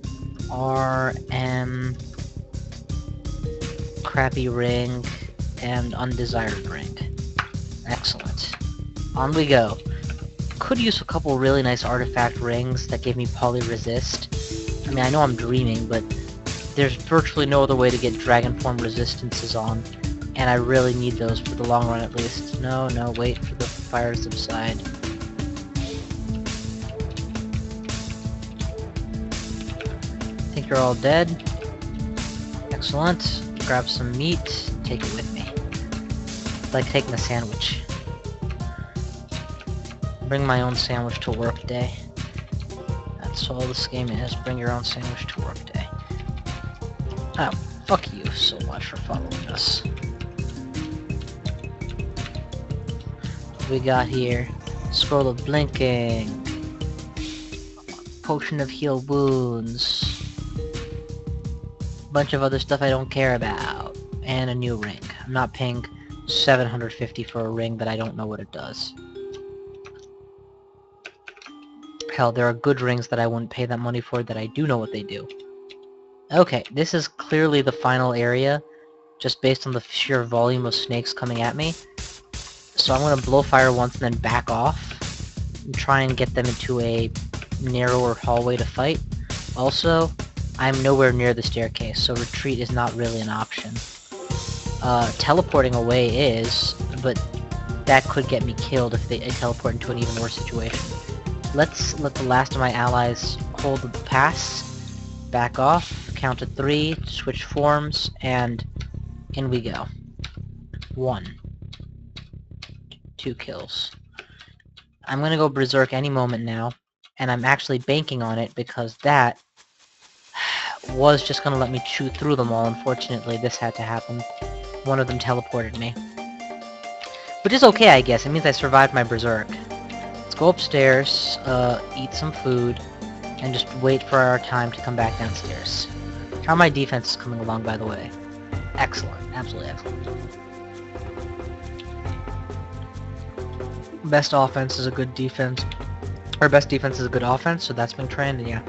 RM... Crappy ring. And undesired ring. Excellent. On we go. Could use a couple really nice artifact rings that gave me poly resist. I mean, I know I'm dreaming, but there's virtually no other way to get dragon form resistances on, and I really need those for the long run at least. No, wait for the fire to subside. I think you're all dead. Excellent. Grab some meat, take it with me. It's like taking a sandwich. Bring my own sandwich to work day. That's all this game is. Bring your own sandwich to work day. Oh, fuck you so much for following us. What we got here? Scroll of Blinking. Potion of Heal Wounds. Bunch of other stuff I don't care about. And a new ring. I'm not paying $750 for a ring that I don't know what it does. Hell, there are good rings that I wouldn't pay that money for that I do know what they do. Okay, this is clearly the final area, just based on the sheer volume of snakes coming at me. So I'm gonna blow fire once and then back off, and try and get them into a narrower hallway to fight. Also, I'm nowhere near the staircase, so retreat is not really an option. Teleporting away is, but that could get me killed if they teleport into an even worse situation. Let's let the last of my allies hold the pass, back off, count to 3, switch forms, and in we go. 1. 2 kills. I'm gonna go berserk any moment now, and I'm actually banking on it because that was just gonna let me chew through them all. Unfortunately, this had to happen. One of them teleported me. Which is okay, I guess. It means I survived my berserk. Let's go upstairs, eat some food, and just wait for our time to come back downstairs. How my defense is coming along, by the way. Excellent. Absolutely excellent. Best offense is a good defense. Or best defense is a good offense, so that's been trained, and yeah.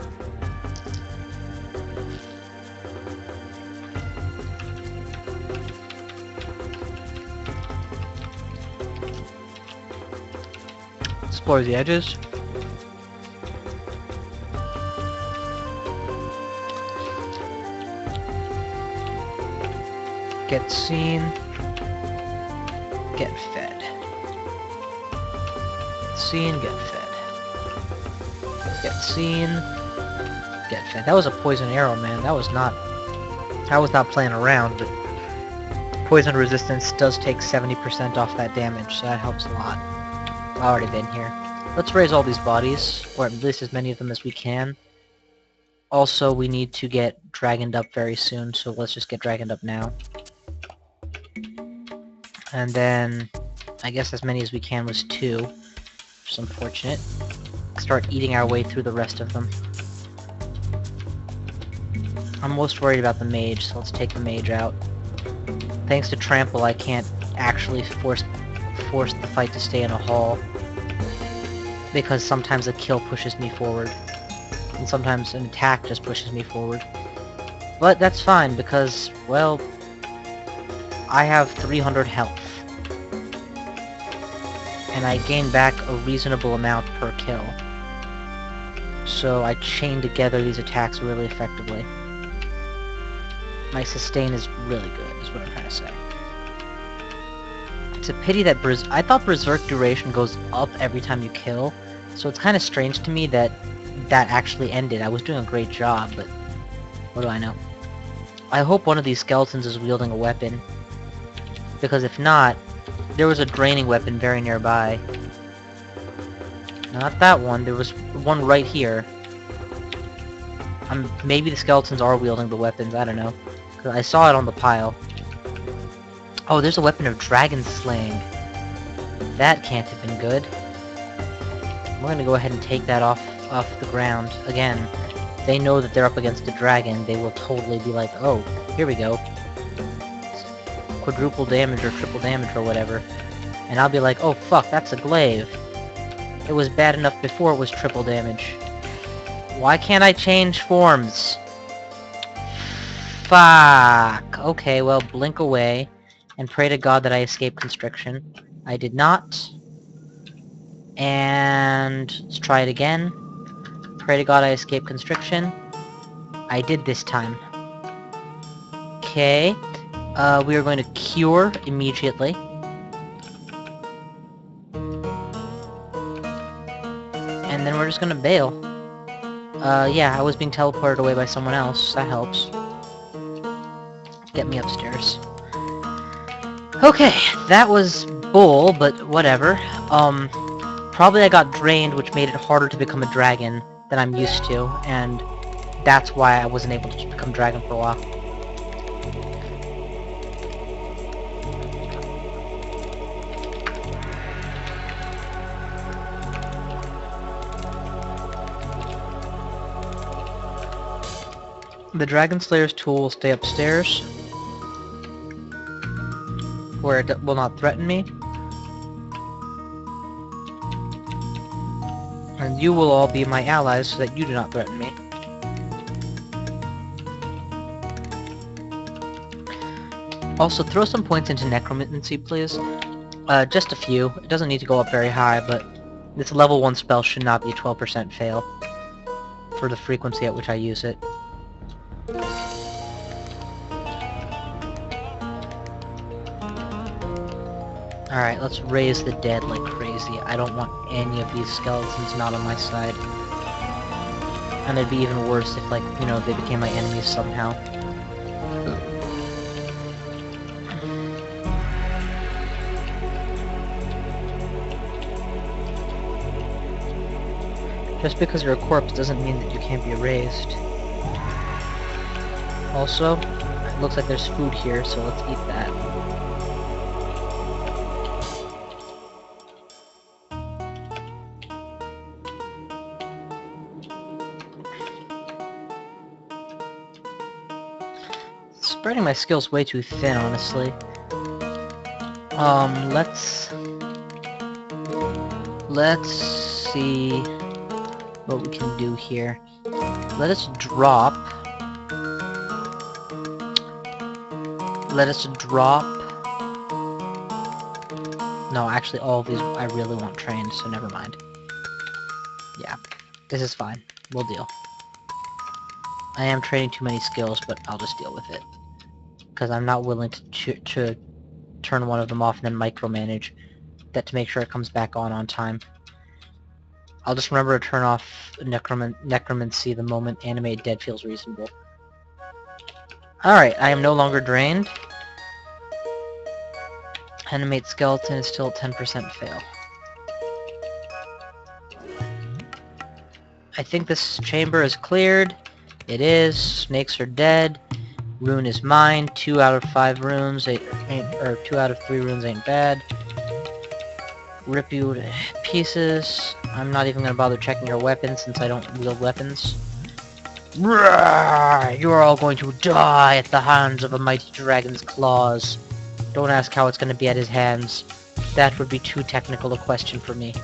Explore the edges. Get seen. Get fed. Seen, get fed. Get seen. Get fed. That was a poison arrow, man. I was not playing around, but poison resistance does take 70% off that damage, so that helps a lot. I've already been here. Let's raise all these bodies, or at least as many of them as we can. Also, we need to get dragoned up very soon, so let's just get dragoned up now. And then, I guess as many as we can was 2, which is unfortunate. Start eating our way through the rest of them. I'm most worried about the mage, so let's take the mage out. Thanks to Trample, I can't actually force the fight to stay in a hall, because sometimes a kill pushes me forward, and sometimes an attack just pushes me forward. But that's fine, because, well, I have 300 health, and I gain back a reasonable amount per kill. So I chain together these attacks really effectively. My sustain is really good, is what I'm trying to say. It's a pity that I thought Berserk duration goes up every time you kill, so it's kind of strange to me that that actually ended. I was doing a great job, but what do I know? I hope one of these skeletons is wielding a weapon, because if not, there was a draining weapon very nearby. Not that one, there was one right here. Maybe the skeletons are wielding the weapons, I don't know. 'Cause I saw it on the pile. Oh, there's a weapon of dragon slaying. That can't have been good. We're gonna go ahead and take that off the ground. Again, they know that they're up against a dragon, they will totally be like, oh, here we go. Quadruple damage or triple damage or whatever. And I'll be like, oh fuck, that's a glaive. It was bad enough before it was triple damage. Why can't I change forms? Fuck. Okay, well, blink away. And pray to God that I escape constriction. I did not. And let's try it again. Pray to God I escape constriction. I did this time. Okay. We are going to cure immediately. And then we're just gonna bail. Yeah, I was being teleported away by someone else. That helps. Get me upstairs. Okay, that was bull, but whatever. Probably I got drained, which made it harder to become a dragon than I'm used to, and that's why I wasn't able to become dragon for a while. The Dragon Slayer's tool will stay upstairs, where it will not threaten me. And you will all be my allies so that you do not threaten me. Also, throw some points into Necromancy, please. Just a few. It doesn't need to go up very high, but this level 1 spell should not be a 12% fail for the frequency at which I use it. Alright, let's raise the dead like crazy. I don't want any of these skeletons not on my side. And it'd be even worse if, like, you know, they became my enemies somehow. Just because you're a corpse doesn't mean that you can't be erased. Also, it looks like there's food here, so let's eat that. Spreading my skills way too thin, honestly. Let's see what we can do here. Let us drop. No, actually, all of these I really want trained, so never mind. Yeah, this is fine. We'll deal. I am training too many skills, but I'll just deal with it. Because I'm not willing to turn one of them off and then micromanage that to make sure it comes back on time. I'll just remember to turn off necromancy the moment animate dead feels reasonable. Alright, I am no longer drained. Animate skeleton is still at 10% fail. I think this chamber is cleared. It is. Snakes are dead. Rune is mine. 2 out of 5 runes or 2 out of 3 runes ain't bad. Rip you to pieces. I'm not even gonna bother checking your weapons since I don't wield weapons. You are all going to die at the hands of a mighty dragon's claws. Don't ask how it's gonna be at his hands. That would be too technical a question for me.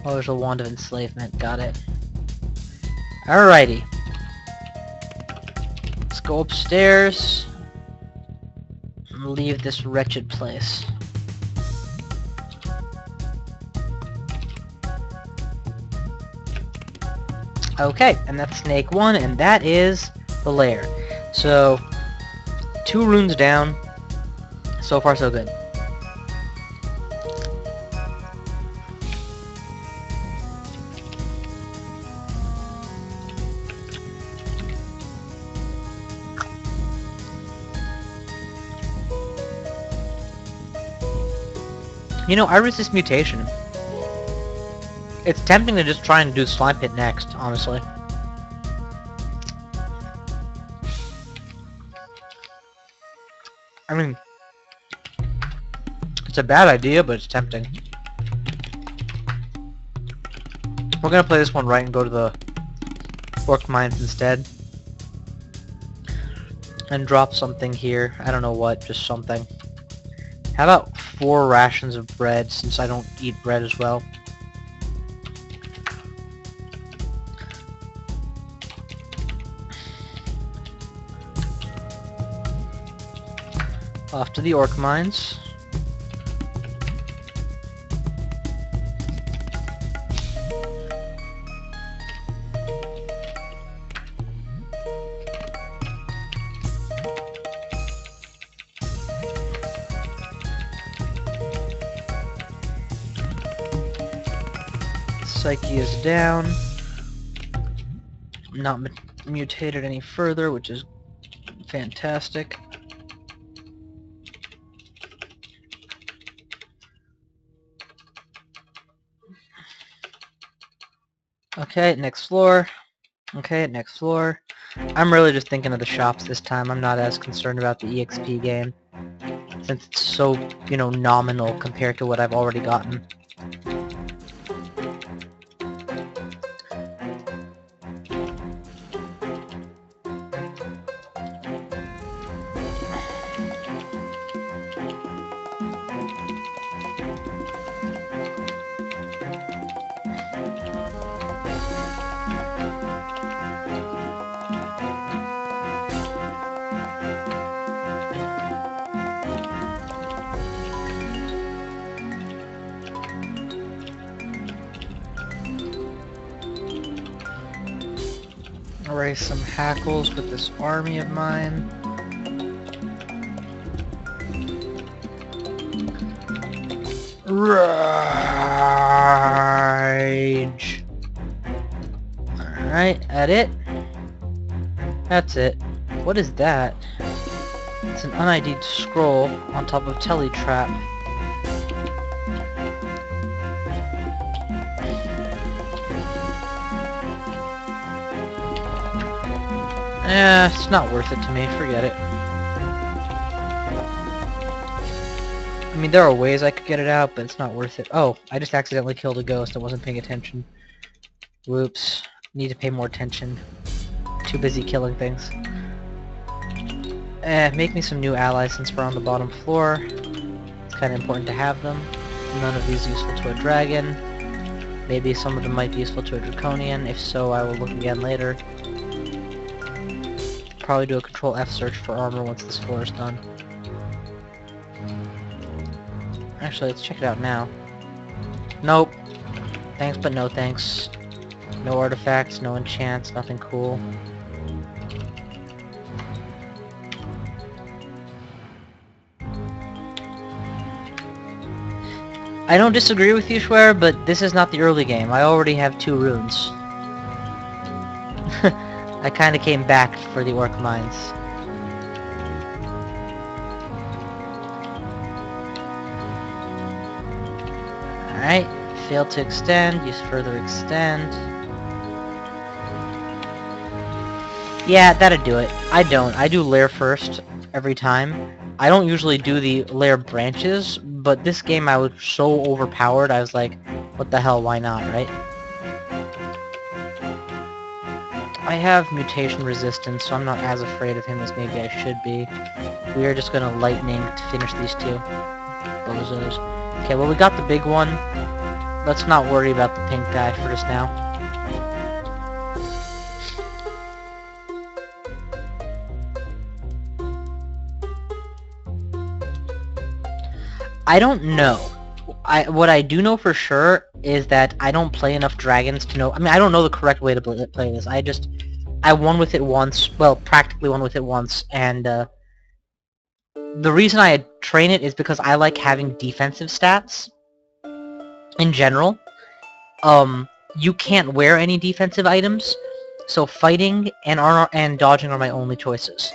Oh, there's a wand of enslavement. Got it. Alrighty. Let's go upstairs and leave this wretched place. Okay, and that's snake 1, and that is the lair. So, 2 runes down. So far, so good. You know, I resist mutation. It's tempting to just try and do slime pit next, honestly. I mean, it's a bad idea, but it's tempting. We're gonna play this one right and go to the orc mines instead. And drop something here. I don't know what, just something. How about 4 rations of bread, since I don't eat bread as well? Off to the orc mines. Psyche is down. Not mutated any further, which is fantastic. Okay, next floor. Okay, next floor. I'm really just thinking of the shops this time. I'm not as concerned about the EXP game, since it's so, you know, nominal compared to what I've already gotten. Raise some hackles with this army of mine. Rage. Alright, that it? That's it. What is that? It's an un-ID'd scroll on top of teletrap. It's not worth it to me, forget it. I mean, there are ways I could get it out, but it's not worth it. Oh, I just accidentally killed a ghost. I wasn't paying attention. Whoops. Need to pay more attention. Too busy killing things. Make me some new allies since we're on the bottom floor. It's kind of important to have them. None of these useful to a dragon. Maybe some of them might be useful to a draconian. If so, I will look again later. Probably do a Control F search for armor once this floor is done. Actually, let's check it out now. Nope. Thanks, but no thanks. No artifacts, no enchants, nothing cool. I don't disagree with you, Schwer, but this is not the early game. I already have 2 runes. I kinda came back for the orc mines. Alright, failed to extend, use further extend. Yeah, that'd do it. I don't. I do lair first every time. I don't usually do the lair branches, but this game I was so overpowered, I was like, what the hell, why not, right? I have mutation resistance, so I'm not as afraid of him as maybe I should be. We are just gonna lightning to finish these 2 bozos. Okay, well we got the big one. Let's not worry about the pink guy for just now. I don't know. What I do know for sure is that I don't play enough dragons to know. I mean, I don't know the correct way to play this. I won with it once. Well, practically won with it once, and the reason I train it is because I like having defensive stats. In general, you can't wear any defensive items, so fighting and dodging are my only choices.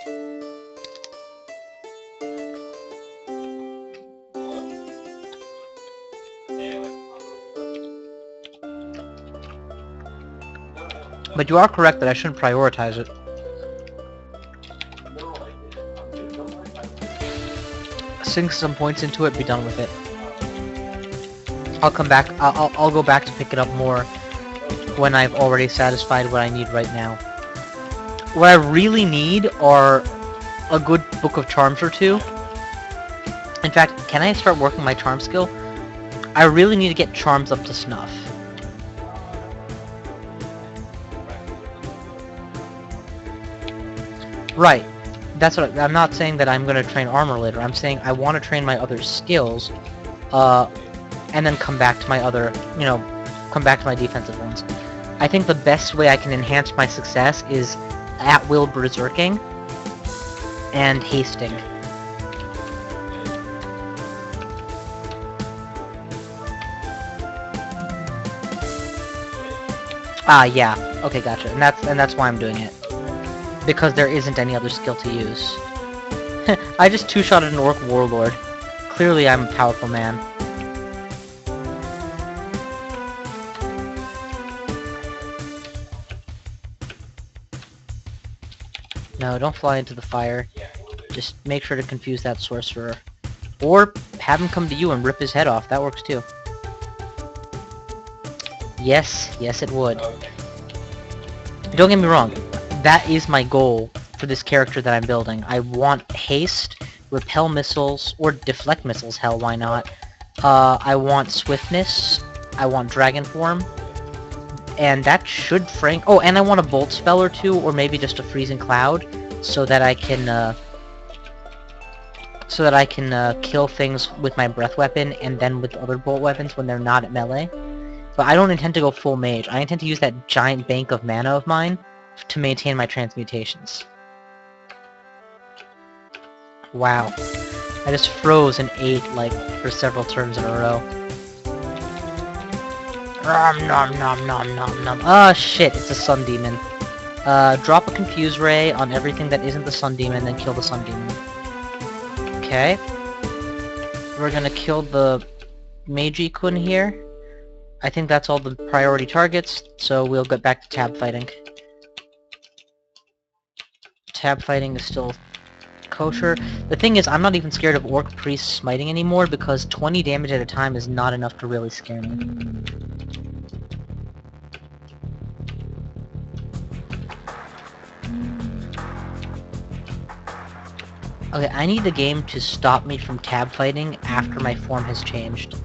But you are correct that I shouldn't prioritize it. Sink some points into it, be done with it. I'll come back, I'll go back to pick it up more when I've already satisfied what I need right now. What I really need are a good book of charms or 2. In fact, can I start working my charm skill? I really need to get charms up to snuff. Right. That's what I'm not saying that I'm going to train armor later. I'm saying I want to train my other skills, and then come back to my other, come back to my defensive ones. I think the best way I can enhance my success is at-will berserking and hasting. Yeah. Okay, gotcha. And that's why I'm doing it. Because there isn't any other skill to use. I just 2-shotted an orc warlord. Clearly I'm a powerful man. No, don't fly into the fire. Just make sure to confuse that sorcerer. Or have him come to you and rip his head off. That works too. Yes, yes it would. Don't get me wrong. That is my goal for this character that I'm building. I want haste, repel missiles, or deflect missiles, hell, why not? I want swiftness, I want dragon form, and that should oh, and I want a bolt spell or 2, or maybe just a freezing cloud, so that I can kill things with my breath weapon, and then with other bolt weapons when they're not at melee. But I don't intend to go full mage. I intend to use that giant bank of mana of mine to maintain my transmutations. Wow. I just froze and ate, like, for several turns in a row. Nom nom nom nom nom. Ah, shit, it's a sun demon. Drop a confuse ray on everything that isn't the sun demon, then kill the sun demon. Okay. We're gonna kill the Magi-kun here. I think that's all the priority targets, so we'll get back to tab fighting. tab fighting is still kosher. The thing is, I'm not even scared of Orc Priest smiting anymore because 20 damage at a time is not enough to really scare me. Okay, I need the game to stop me from tab fighting after my form has changed.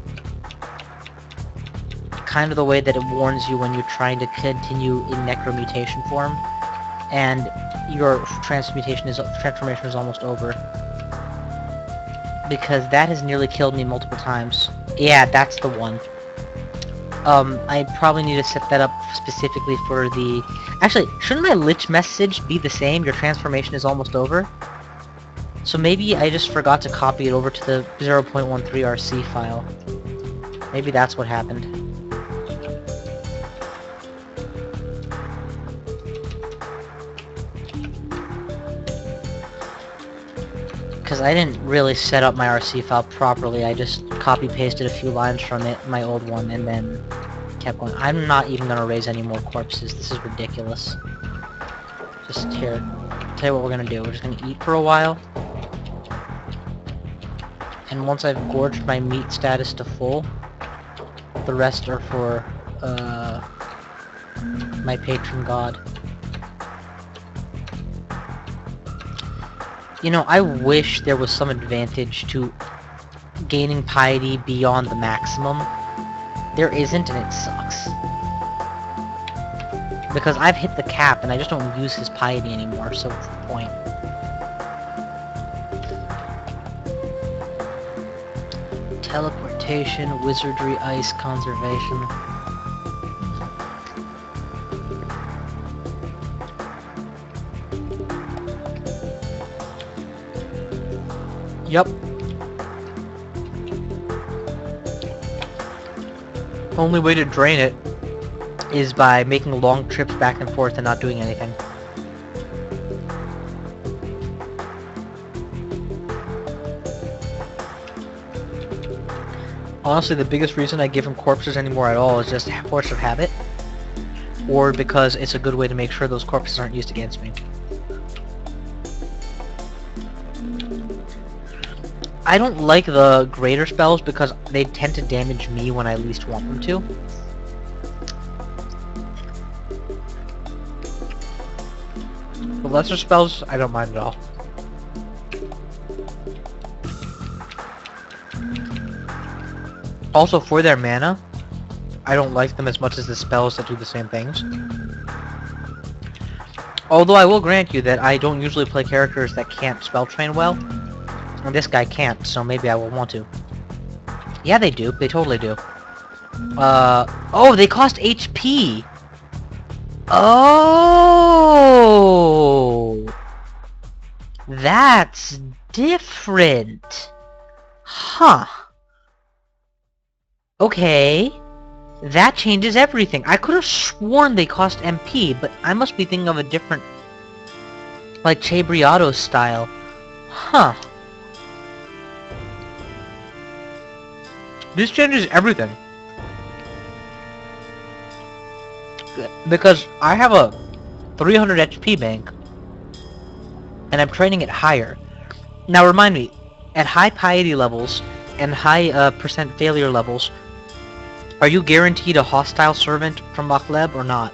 Kind of the way that it warns you when you're trying to continue in necromutation form, and your transformation is almost over. Because that has nearly killed me multiple times. Yeah, that's the one. I probably need to set that up specifically for the... Actually, shouldn't my Lich message be the same? Your transformation is almost over? So maybe I just forgot to copy it over to the 0.13 RC file. Maybe that's what happened. Because I didn't really set up my RC file properly, I just copy-pasted a few lines from it, my old one, and then kept going. I'm not even going to raise any more corpses, this is ridiculous. Just here, tell you what we're going to do, we're just going to eat for a while. And once I've gorged my meat status to full, the rest are for, my patron god. You know, I wish there was some advantage to gaining piety beyond the maximum. There isn't, and it sucks. Because I've hit the cap, and I just don't use his piety anymore, so what's the point? Teleportation, wizardry, ice, conservation. Yup. Only way to drain it is by making long trips back and forth and not doing anything. Honestly, the biggest reason I give him corpses anymore at all is just force of habit, or because it's a good way to make sure those corpses aren't used against me. I don't like the greater spells because they tend to damage me when I least want them to. The lesser spells, I don't mind at all. Also, for their mana, I don't like them as much as the spells that do the same things. Although I will grant you that I don't usually play characters that can't spell train well. And this guy can't, so maybe I will want to. Yeah, they do. They totally do. Oh, they cost HP! Oh! That's different. Huh. Okay. That changes everything. I could have sworn they cost MP, but I must be thinking of a different... like, Chebriato style. Huh. This changes everything. Because I have a 300 HP bank, and I'm training it higher. Now remind me, at high piety levels, and high percent failure levels, are you guaranteed a hostile servant from Makleb or not?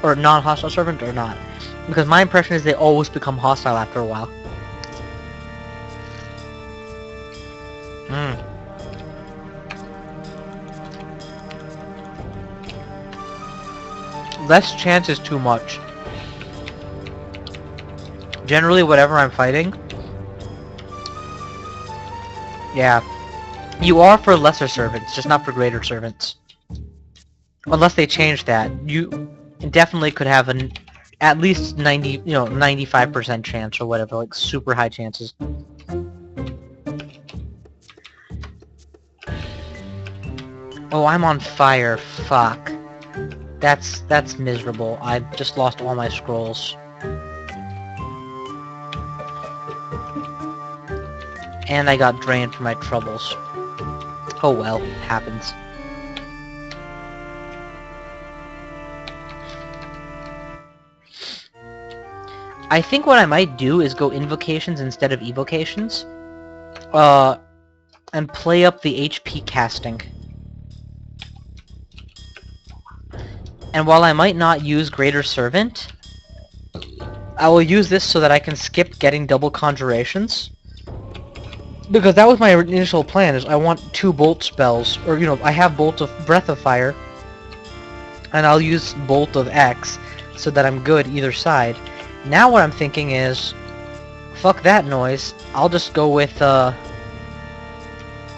Or non-hostile servant or not? Because my impression is they always become hostile after a while. Less chance is too much. Generally, whatever I'm fighting... yeah. You are for lesser servants, just not for greater servants. Unless they change that. You definitely could have an at least 95% chance or whatever, like super high chances. Oh, I'm on fire. Fuck. That's miserable. I just lost all my scrolls. And I got drained from my troubles. Oh well, it happens. I think what I might do is go invocations instead of evocations. And play up the HP casting. And while I might not use Greater Servant, I will use this so that I can skip getting double conjurations. Because that was my initial plan, is I want 2 bolt spells. Or, you know, I have Bolt of Breath of Fire. And I'll use Bolt of X so that I'm good either side. Now what I'm thinking is, fuck that noise. I'll just go with,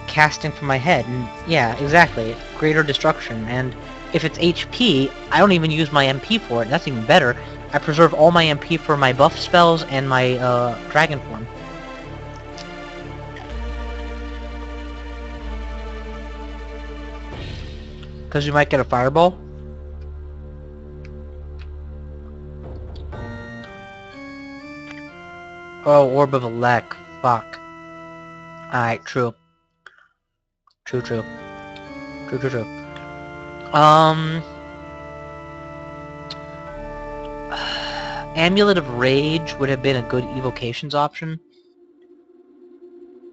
casting from my head. And yeah, exactly. Greater Destruction. And if it's HP, I don't even use my MP for it. That's even better. I preserve all my MP for my buff spells and my dragon form. Because you might get a fireball. Oh, Orb of Elec. Fuck. Alright, true. True. Amulet of Rage would have been a good evocations option.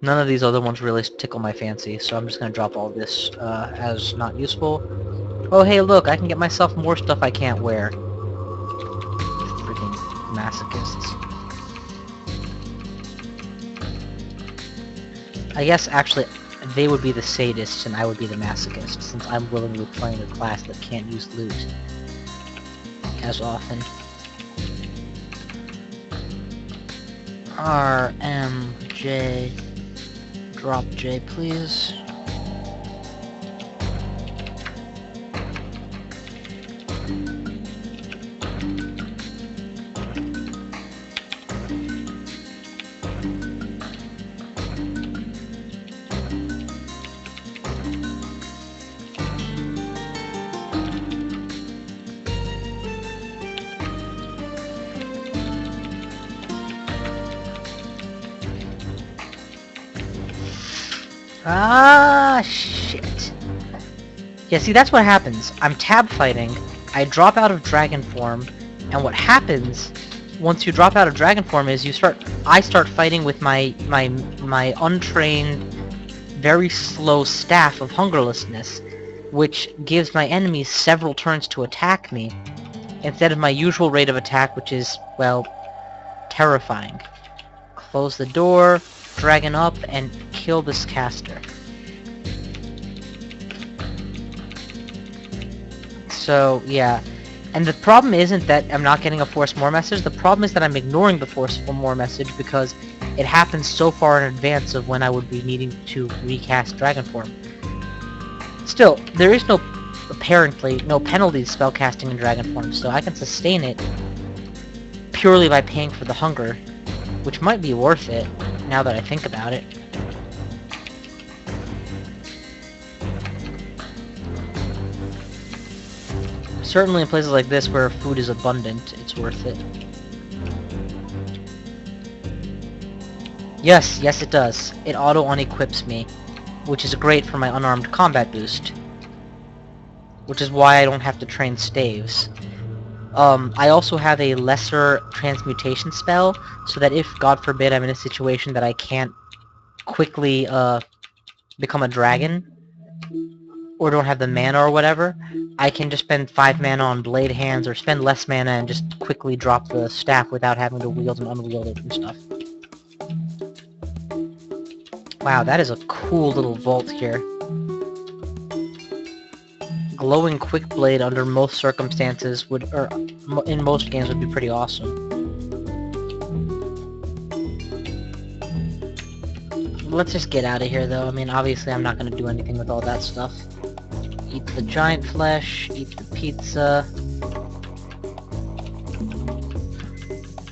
None of these other ones really tickle my fancy, so I'm just gonna drop all this as not useful. Oh hey look, I can get myself more stuff I can't wear. Freaking masochists. I guess actually they would be the sadists and I would be the masochist, since I'm willingly playing a class that can't use loot as often. RMJ. Drop J, please. Ah, shit. Yeah, see, that's what happens. I'm tab fighting, I drop out of dragon form, and what happens once you drop out of dragon form is I start fighting with my untrained, very slow staff of hungerlessness, which gives my enemies several turns to attack me, instead of my usual rate of attack, which is, well, terrifying. Close the door, dragon up, and kill this caster. So, yeah. And the problem isn't that I'm not getting a Force More message, the problem is that I'm ignoring the Force More message because it happens so far in advance of when I would be needing to recast dragon form. Still, there is apparently no penalties spellcasting in dragon form, so I can sustain it purely by paying for the hunger, which might be worth it, now that I think about it. Certainly in places like this where food is abundant, it's worth it. Yes, it does. It auto-unequips me, which is great for my unarmed combat boost. Which is why I don't have to train staves. I also have a lesser transmutation spell, so that if, God forbid, I'm in a situation that I can't quickly become a dragon, or don't have the mana or whatever, I can just spend 5 mana on blade hands, or spend less mana and just quickly drop the staff without having to wield and unwield it and stuff. Wow, that is a cool little vault here. Glowing quick blade under most circumstances would, or in most games, would be pretty awesome. Let's just get out of here though. I mean, obviously I'm not going to do anything with all that stuff. Eat the giant flesh, eat the pizza.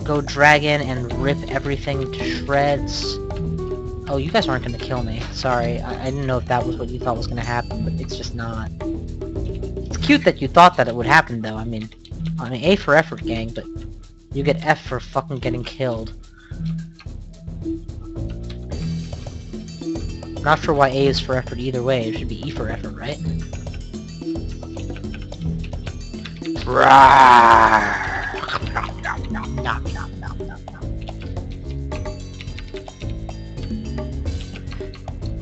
Go dragon and rip everything to shreds. Oh, you guys aren't going to kill me. Sorry, I didn't know if that was what you thought was going to happen, but it's just not. It's cute that you thought that it would happen though. I mean, A for effort, gang, but you get F for fucking getting killed. Not sure why A is for effort either way. It should be E for effort, right? Nom, nom, nom, nom, nom.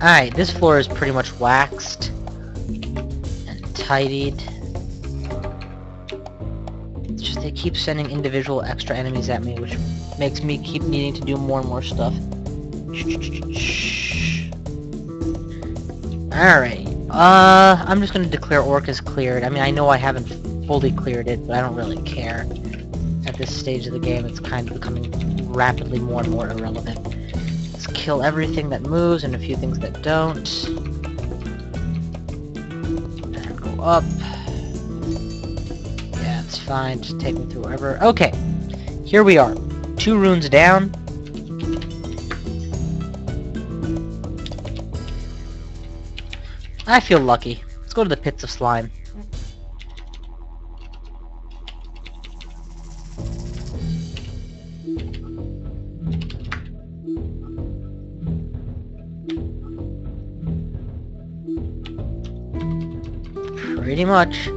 Alright, this floor is pretty much waxed and tidied. It's just they keep sending individual extra enemies at me, which makes me keep needing to do more and more stuff. Alright, I'm just gonna declare Orcas cleared. I mean, I know I haven't fully cleared it, but I don't really care. At this stage of the game, it's kind of becoming rapidly more and more irrelevant. Let's kill everything that moves and a few things that don't. And go up. Yeah, it's fine. Just take me through wherever. Okay, here we are. 2 runes down. I feel lucky. Let's go to the pits of slime. Pretty much.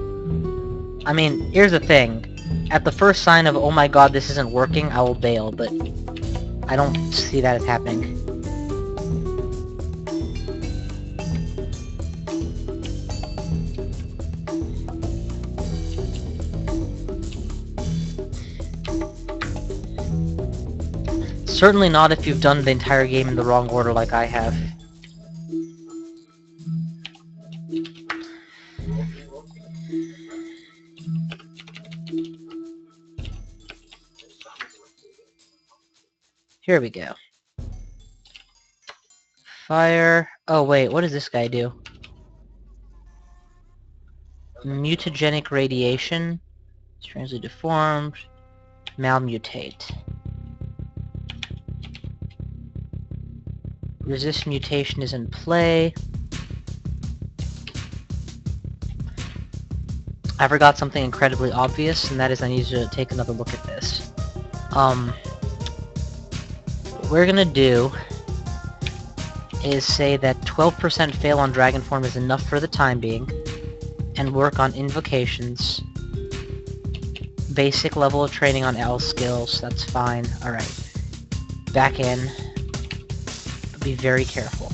I mean, here's the thing. At the first sign of, oh my god, this isn't working, I will bail, but I don't see that as happening. Certainly not if you've done the entire game in the wrong order like I have. Here we go. Fire. Oh wait, what does this guy do? Mutagenic radiation. Strangely deformed. Malmutate. Resist mutation is in play. I forgot something incredibly obvious, and that is I need to take another look at this. What we're gonna do is say that 12% fail on dragon form is enough for the time being, and work on invocations. Basic level of training on L skills, that's fine. Alright. Back in. Be very careful.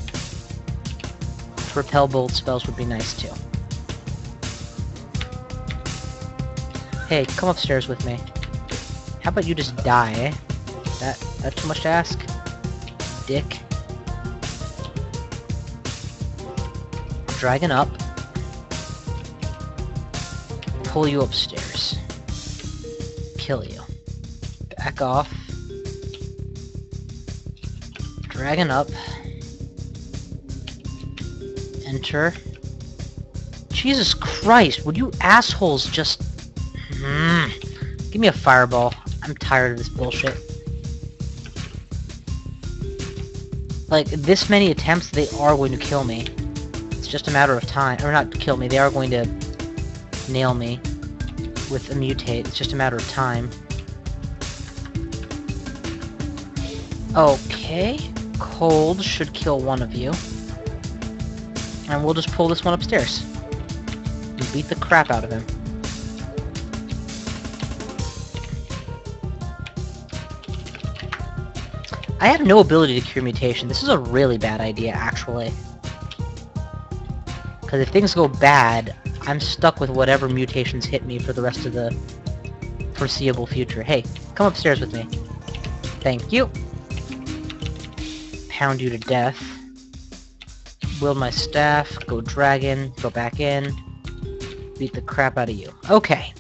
Repel bolt spells would be nice too. Hey, come upstairs with me. How about you just die, eh? That too much to ask? Dick. Dragon up. Pull you upstairs. Kill you. Back off. Dragon up. Enter. Jesus Christ, would you assholes just... Give me a fireball. I'm tired of this bullshit. Like, this many attempts, they are going to kill me. It's just a matter of time. Or not kill me, they are going to nail me with a mutate. It's just a matter of time. Okay. Cold should kill one of you. And we'll just pull this one upstairs. And beat the crap out of him. I have no ability to cure mutation. This is a really bad idea, actually. Because if things go bad, I'm stuck with whatever mutations hit me for the rest of the foreseeable future. Hey, come upstairs with me. Thank you. Pound you to death. Wield my staff, go dragon, go back in. Beat the crap out of you. Okay.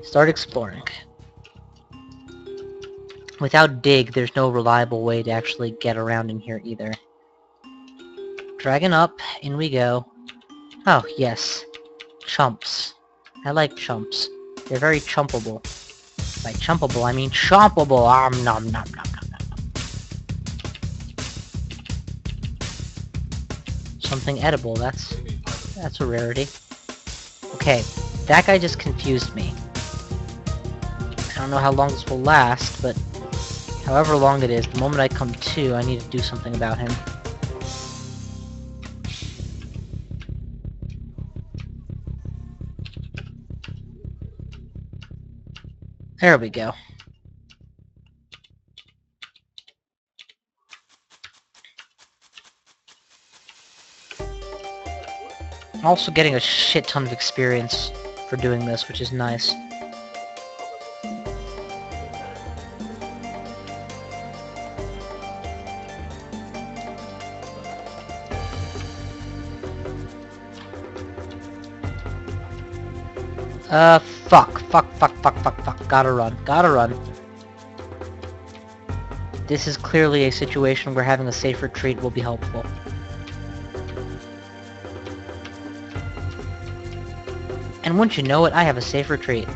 Start exploring. Without dig, there's no reliable way to actually get around in here either. Dragon up, in we go. Oh, yes. Chumps. I like chumps. They're very chumpable. By chumpable, I mean chompable. Nom nom nom nom nom. Something edible, that's a rarity. Okay, that guy just confused me. I don't know how long this will last, but however long it is, the moment I come to, I need to do something about him. There we go. I'm also getting a shit ton of experience for doing this, which is nice. Fuck. Gotta run. This is clearly a situation where having a safe retreat will be helpful. And wouldn't you know it, I have a safe retreat.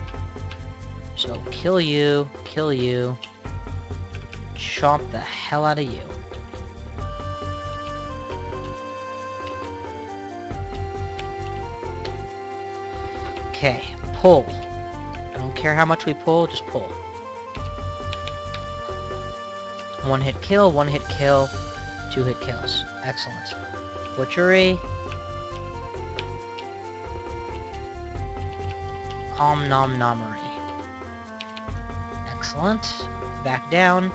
So kill you, chomp the hell out of you. Okay, pull. I don't care how much we pull, just pull. One hit kill, 2 hit kills. Excellent. Butchery. NomNomulous2. Excellent. Back down.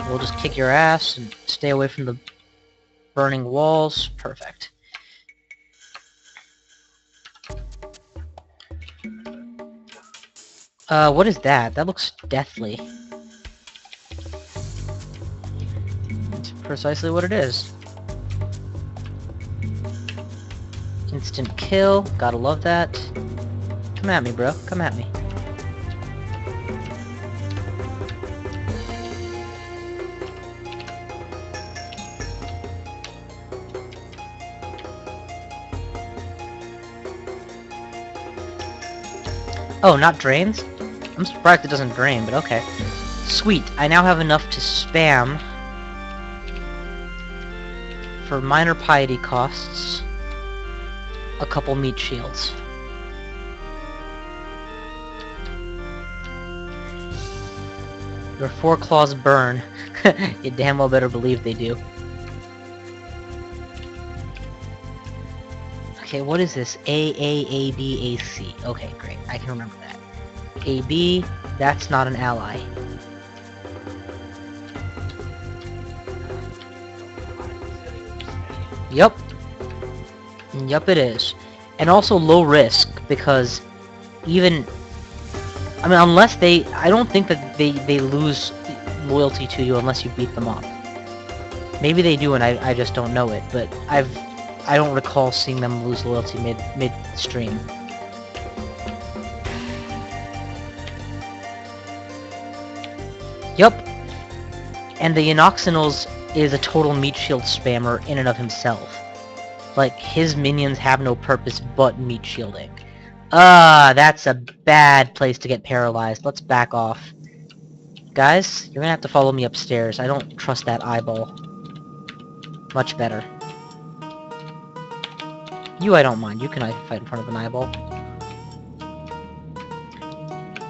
We'll just kick your ass and stay away from the burning walls. Perfect. What is that? That looks deathly. It's precisely what it is. Instant kill. Gotta love that. Come at me, bro. Come at me. Oh, not drains? I'm surprised it doesn't drain, but okay. Sweet. I now have enough to spam for minor piety costs a couple meat shields. Your 4 claws burn. You damn well better believe they do. Okay, what is this? A-B-A-C. Okay, great. I can remember that. A-B, that's not an ally. Yup. Yup, it is. And also low risk, because even... I mean, unless they... I don't think that they lose loyalty to you unless you beat them up. Maybe they do and I just don't know it, but I don't recall seeing them lose loyalty mid-stream. Yup. And the Inoxinals is a total meat shield spammer in and of himself. Like, his minions have no purpose but meat shielding. That's a bad place to get paralyzed. Let's back off. Guys, you're gonna have to follow me upstairs. I don't trust that eyeball. Much better. You I don't mind. You can fight in front of an eyeball.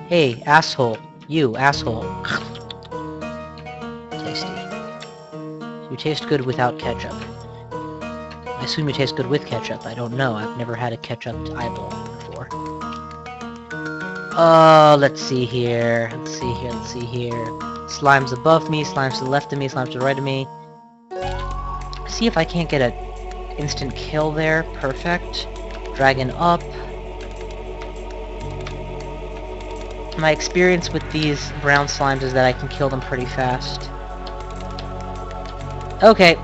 Hey, asshole. You, asshole. Tasty. You taste good without ketchup. I assume you taste good with ketchup. I don't know. I've never had a ketchup eyeball before. Let's see here. Slime's above me, slime's to the left of me, slime's to the right of me. See if I can't get an instant kill there. Perfect. Dragon up. My experience with these brown slimes is that I can kill them pretty fast. Okay.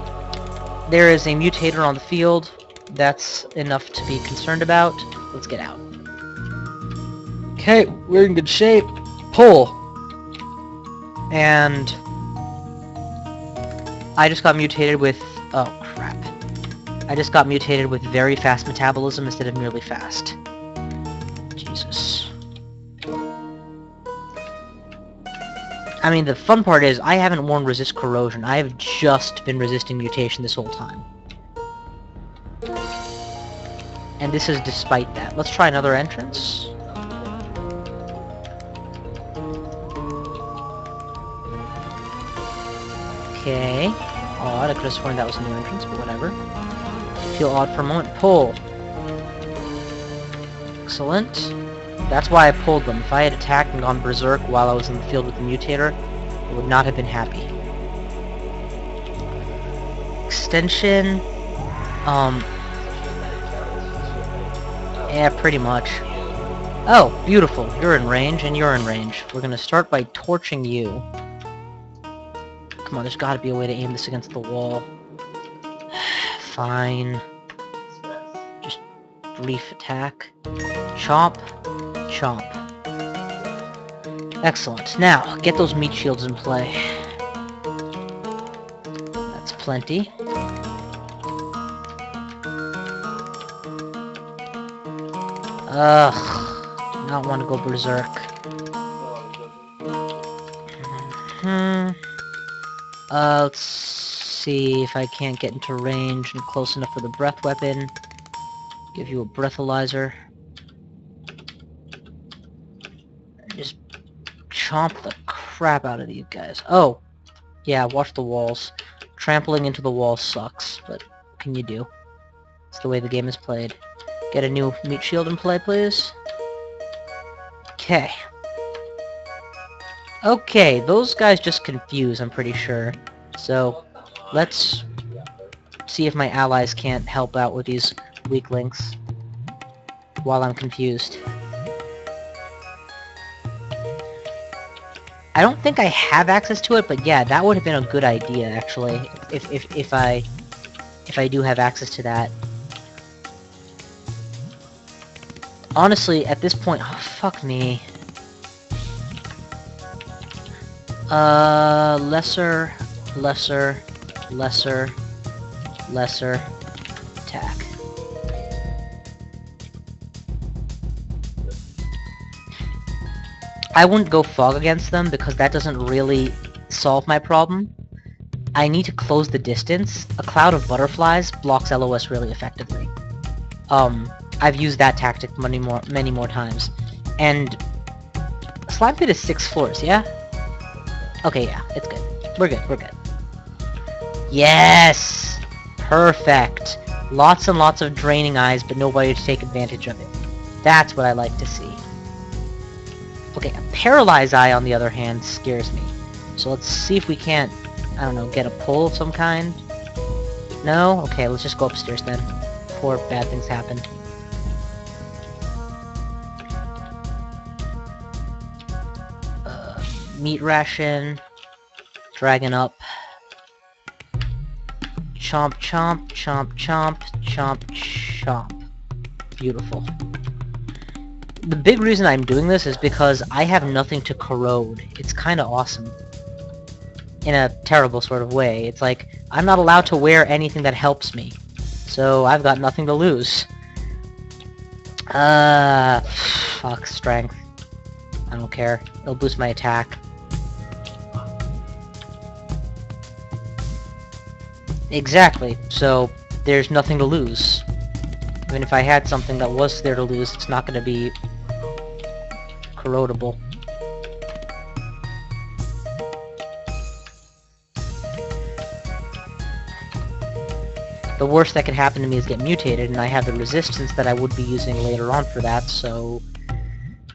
There is a mutator on the field. That's enough to be concerned about. Let's get out. Okay, we're in good shape. Pull! And... I just got mutated with... Oh, crap. I just got mutated with very fast metabolism instead of merely fast. Jesus. I mean, the fun part is, I haven't worn resist corrosion. I have just been resisting mutation this whole time. And this is despite that. Let's try another entrance. Okay. Odd, I could have sworn that was a new entrance, but whatever. Feel odd for a moment. Pull! Excellent. That's why I pulled them. If I had attacked and gone berserk while I was in the field with the mutator, I would not have been happy. Extension... Yeah, pretty much. Oh, beautiful. You're in range, and you're in range. We're gonna start by torching you. Come on, there's gotta be a way to aim this against the wall. Fine. Just brief attack. Chomp. Chomp. Excellent. Now, get those meat shields in play. That's plenty. Ugh. Do not want to go berserk. Let's see if I can't get into range and close enough for the breath weapon. Give you a breathalyzer. Just chomp the crap out of these guys. Oh, yeah, watch the walls. Trampling into the walls sucks, but what can you do? It's the way the game is played. Get a new meat shield in play, please. Okay. Okay, those guys just confuse, I'm pretty sure. So, let's see if my allies can't help out with these weak links while I'm confused. I don't think I have access to it, but yeah, that would have been a good idea, actually, if I do have access to that. Honestly, at this point, oh, fuck me. Lesser attack. I wouldn't go fog against them because that doesn't really solve my problem. I need to close the distance. A cloud of butterflies blocks LOS really effectively. I've used that tactic many more times. And Slime Pit is 6 floors, yeah? Okay, yeah, it's good. We're good. Yes! Perfect! Lots and lots of draining eyes, but nobody to take advantage of it. That's what I like to see. Okay, a paralyzed eye, on the other hand, scares me. So let's see if we can't, I don't know, get a pull of some kind? No? Okay, let's just go upstairs then. Before bad things happen. Meat ration. Dragon up. Chomp, chomp, chomp, chomp, chomp, chomp. Beautiful. The big reason I'm doing this is because I have nothing to corrode. It's kinda awesome. In a terrible sort of way. It's like, I'm not allowed to wear anything that helps me. So I've got nothing to lose. Fuck, strength. I don't care. It'll boost my attack. Exactly. So, there's nothing to lose. Even if I had something that was there to lose, it's not going to be corrodable. The worst that could happen to me is get mutated, and I have the resistance that I would be using later on for that, so...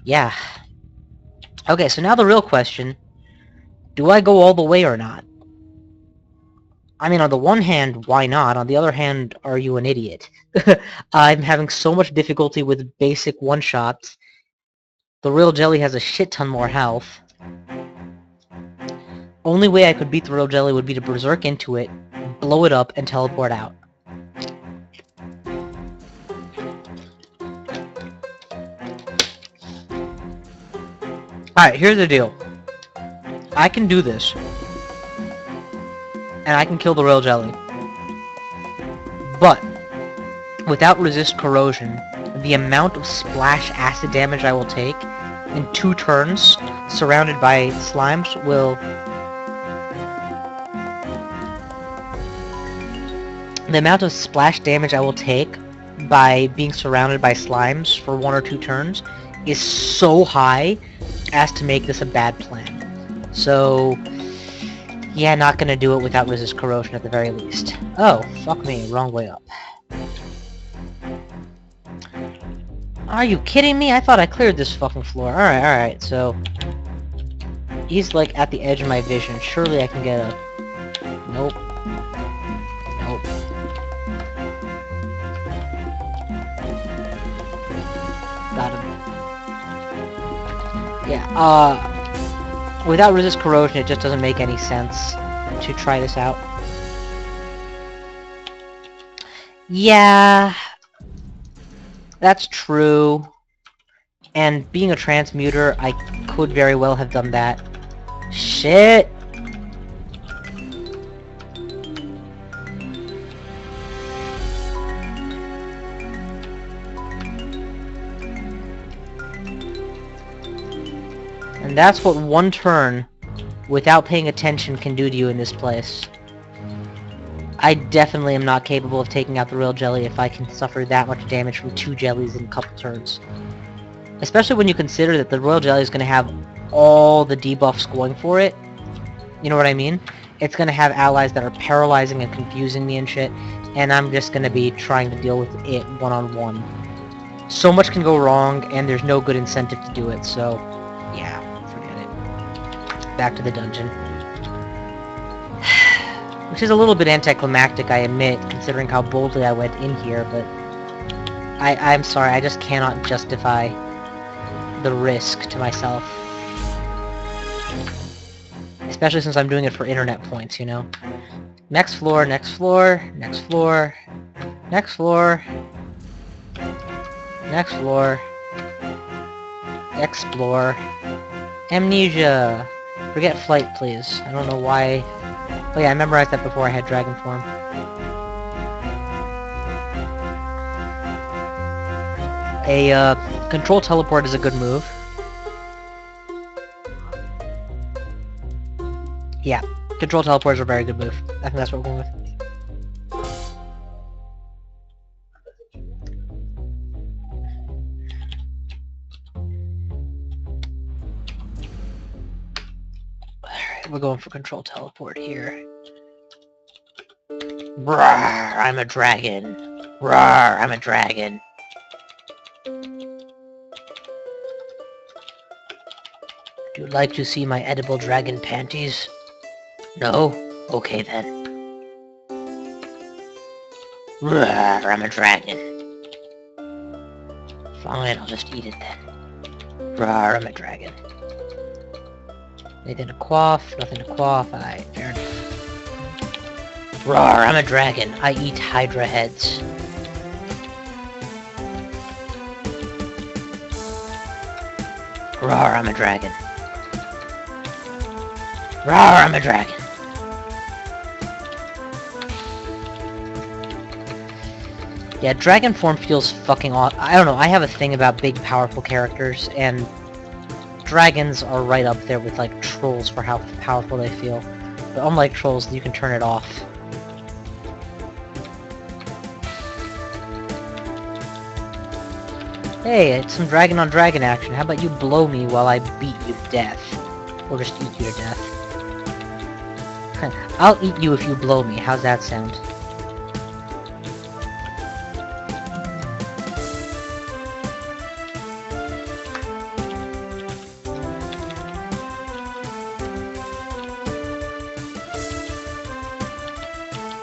yeah. Okay, so now the real question. Do I go all the way or not? I mean, on the one hand, why not? On the other hand, are you an idiot? I'm having so much difficulty with basic one-shots. The real jelly has a shit ton more health. Only way I could beat the real jelly would be to berserk into it, blow it up, and teleport out. Alright, here's the deal. I can do this. And I can kill the royal jelly. But, without resist corrosion, the amount of splash acid damage I will take in 2 turns, surrounded by slimes, will... the amount of splash damage I will take by being surrounded by slimes for 1 or 2 turns is so high as to make this a bad plan. So... yeah, not gonna do it without resist corrosion at the very least. Oh, fuck me, wrong way up. Are you kidding me? I thought I cleared this fucking floor. Alright, so... he's like at the edge of my vision. Surely I can get a... nope. Nope. Yeah, without resist corrosion, it just doesn't make any sense to try this out. Yeah, that's true. And being a transmuter, I could very well have done that. Shit! And that's what one turn, without paying attention, can do to you in this place. I definitely am not capable of taking out the royal jelly if I can suffer that much damage from 2 jellies in a couple turns. Especially when you consider that the royal jelly is going to have all the debuffs going for it. You know what I mean? It's going to have allies that are paralyzing and confusing me and shit, and I'm just going to be trying to deal with it one-on-one. So much can go wrong, and there's no good incentive to do it, so yeah, forget it. Back to the dungeon. Which is a little bit anticlimactic, I admit, considering how boldly I went in here, but I'm sorry, I just cannot justify the risk to myself. Especially since I'm doing it for internet points, you know? Next floor, next floor, next floor, next floor, next floor, explore, amnesia, forget flight please, I don't know why. Oh yeah, I memorized that before I had dragon form. A control teleport is a good move. Yeah, control teleport is a very good move. I think that's what we're going with. Alright, we're going for control teleport here. Roar, I'm a dragon. Roar, I'm a dragon. Do you like to see my edible dragon panties? No? Okay then. Roar, I'm a dragon. Fine, I'll just eat it then. Roar, I'm a dragon. Anything to quaff? Nothing to quaff? Alright, fair enough. Roar, I'm a dragon. I eat Hydra heads. Roar, I'm a dragon. Roar, I'm a dragon. Yeah, dragon form feels fucking awesome. I don't know, I have a thing about big, powerful characters, and dragons are right up there with, like, trolls for how powerful they feel. But unlike trolls, you can turn it off. Hey, it's some dragon on dragon action. How about you blow me while I beat you to death? Or just eat you to death. I'll eat you if you blow me. How's that sound?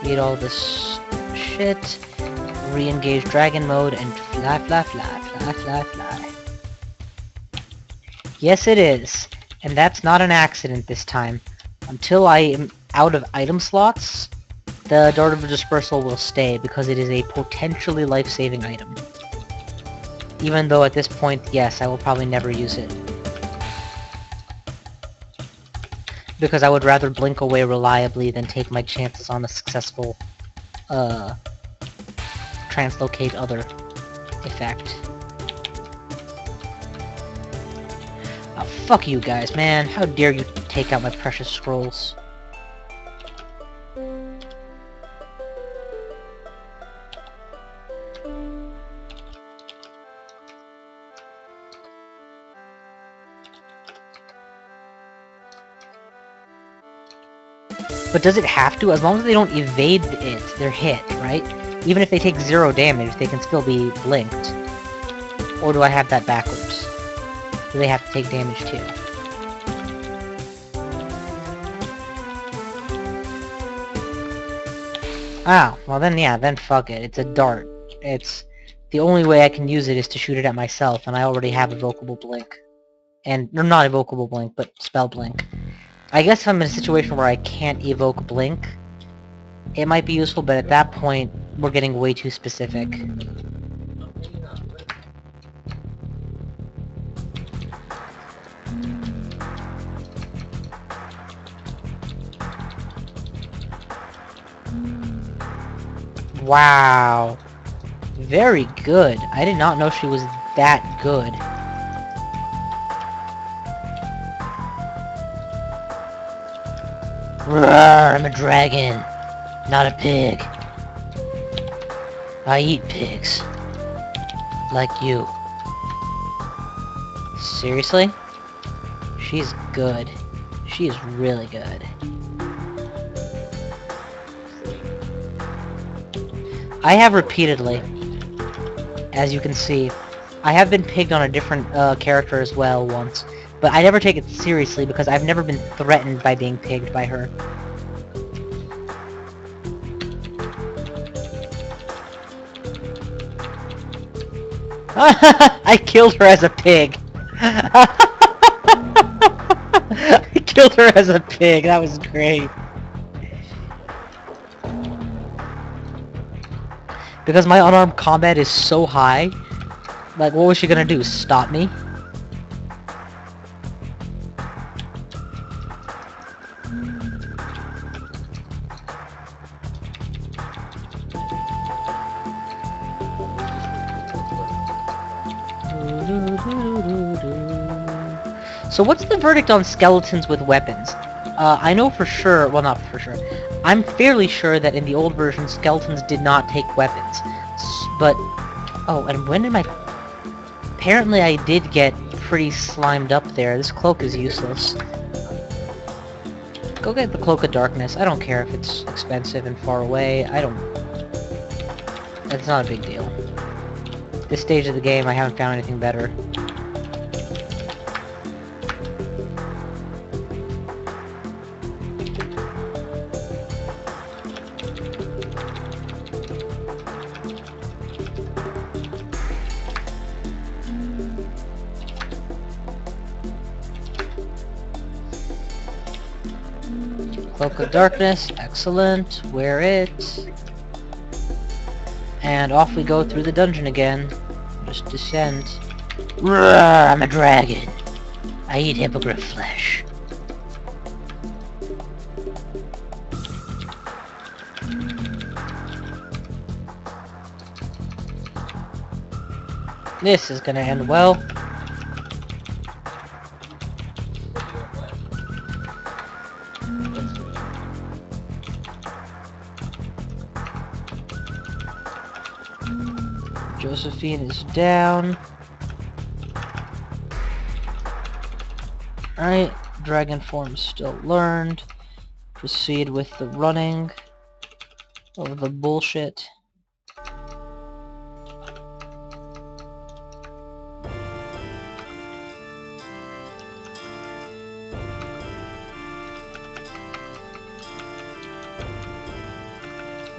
Eat all this shit. Re-engage dragon mode and fly, fly, fly, fly, fly, fly. Yes, it is. And that's not an accident this time. Until I am out of item slots, the Dart of Dispersal will stay because it is a potentially life-saving item. Even though at this point, yes, I will probably never use it. Because I would rather blink away reliably than take my chances on a successful, translocate other effect. Oh, fuck you guys, man. How dare you take out my precious scrolls. But does it have to? As long as they don't evade it, they're hit, right? Even if they take 0 damage, they can still be blinked. Or do I have that backwards? Do they have to take damage too? Oh, well then yeah, then fuck it. It's a dart. It's... The only way I can use it is to shoot it at myself, and I already have Evocable Blink. and or not evocable blink, but spell blink. I guess if I'm in a situation where I can't evoke blink, it might be useful, but at that point, we're getting way too specific. Wow. Very good. I did not know she was that good. Roar, I'm a dragon, not a pig. I eat pigs. Like you. Seriously? She's good. She is really good. I have repeatedly, as you can see, I have been pigged on a different character as well once, but I never take it seriously because I've never been threatened by being pigged by her. I killed her as a pig! I killed her as a pig, that was great. Because my unarmed combat is so high, like, what was she gonna do? Stop me? So what's the verdict on skeletons with weapons? I know for sure, well not for sure, I'm fairly sure that in the old version skeletons did not take weapons. But, oh, and when did my... Apparently I did get pretty slimed up there. This cloak is useless. Go get the Cloak of Darkness. I don't care if it's expensive and far away. It's not a big deal. This stage of the game I haven't found anything better. Cloak of Darkness, excellent, wear it. And off we go through the dungeon again. Just descend. Roar, I'm a dragon. I eat hippogriff flesh. This is gonna end well. Josephine is down. Alright, dragon form still learned. Proceed with the running of the bullshit.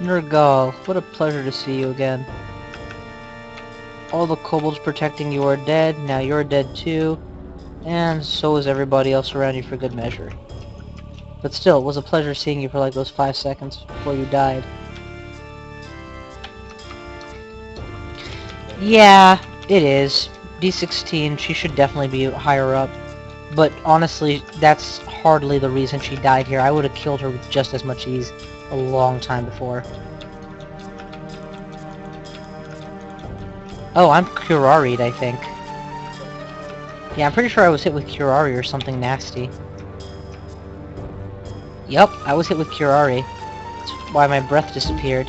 Nergal, what a pleasure to see you again. All the kobolds protecting you are dead, now you're dead too, and so is everybody else around you for good measure. But still, it was a pleasure seeing you for like those 5 seconds before you died. Yeah, it is. D16, she should definitely be higher up. But honestly, that's hardly the reason she died here. I would have killed her with just as much ease a long time before. Oh, I'm curaried, I think. Yeah, I'm pretty sure I was hit with curari or something nasty. Yup, I was hit with curari. That's why my breath disappeared.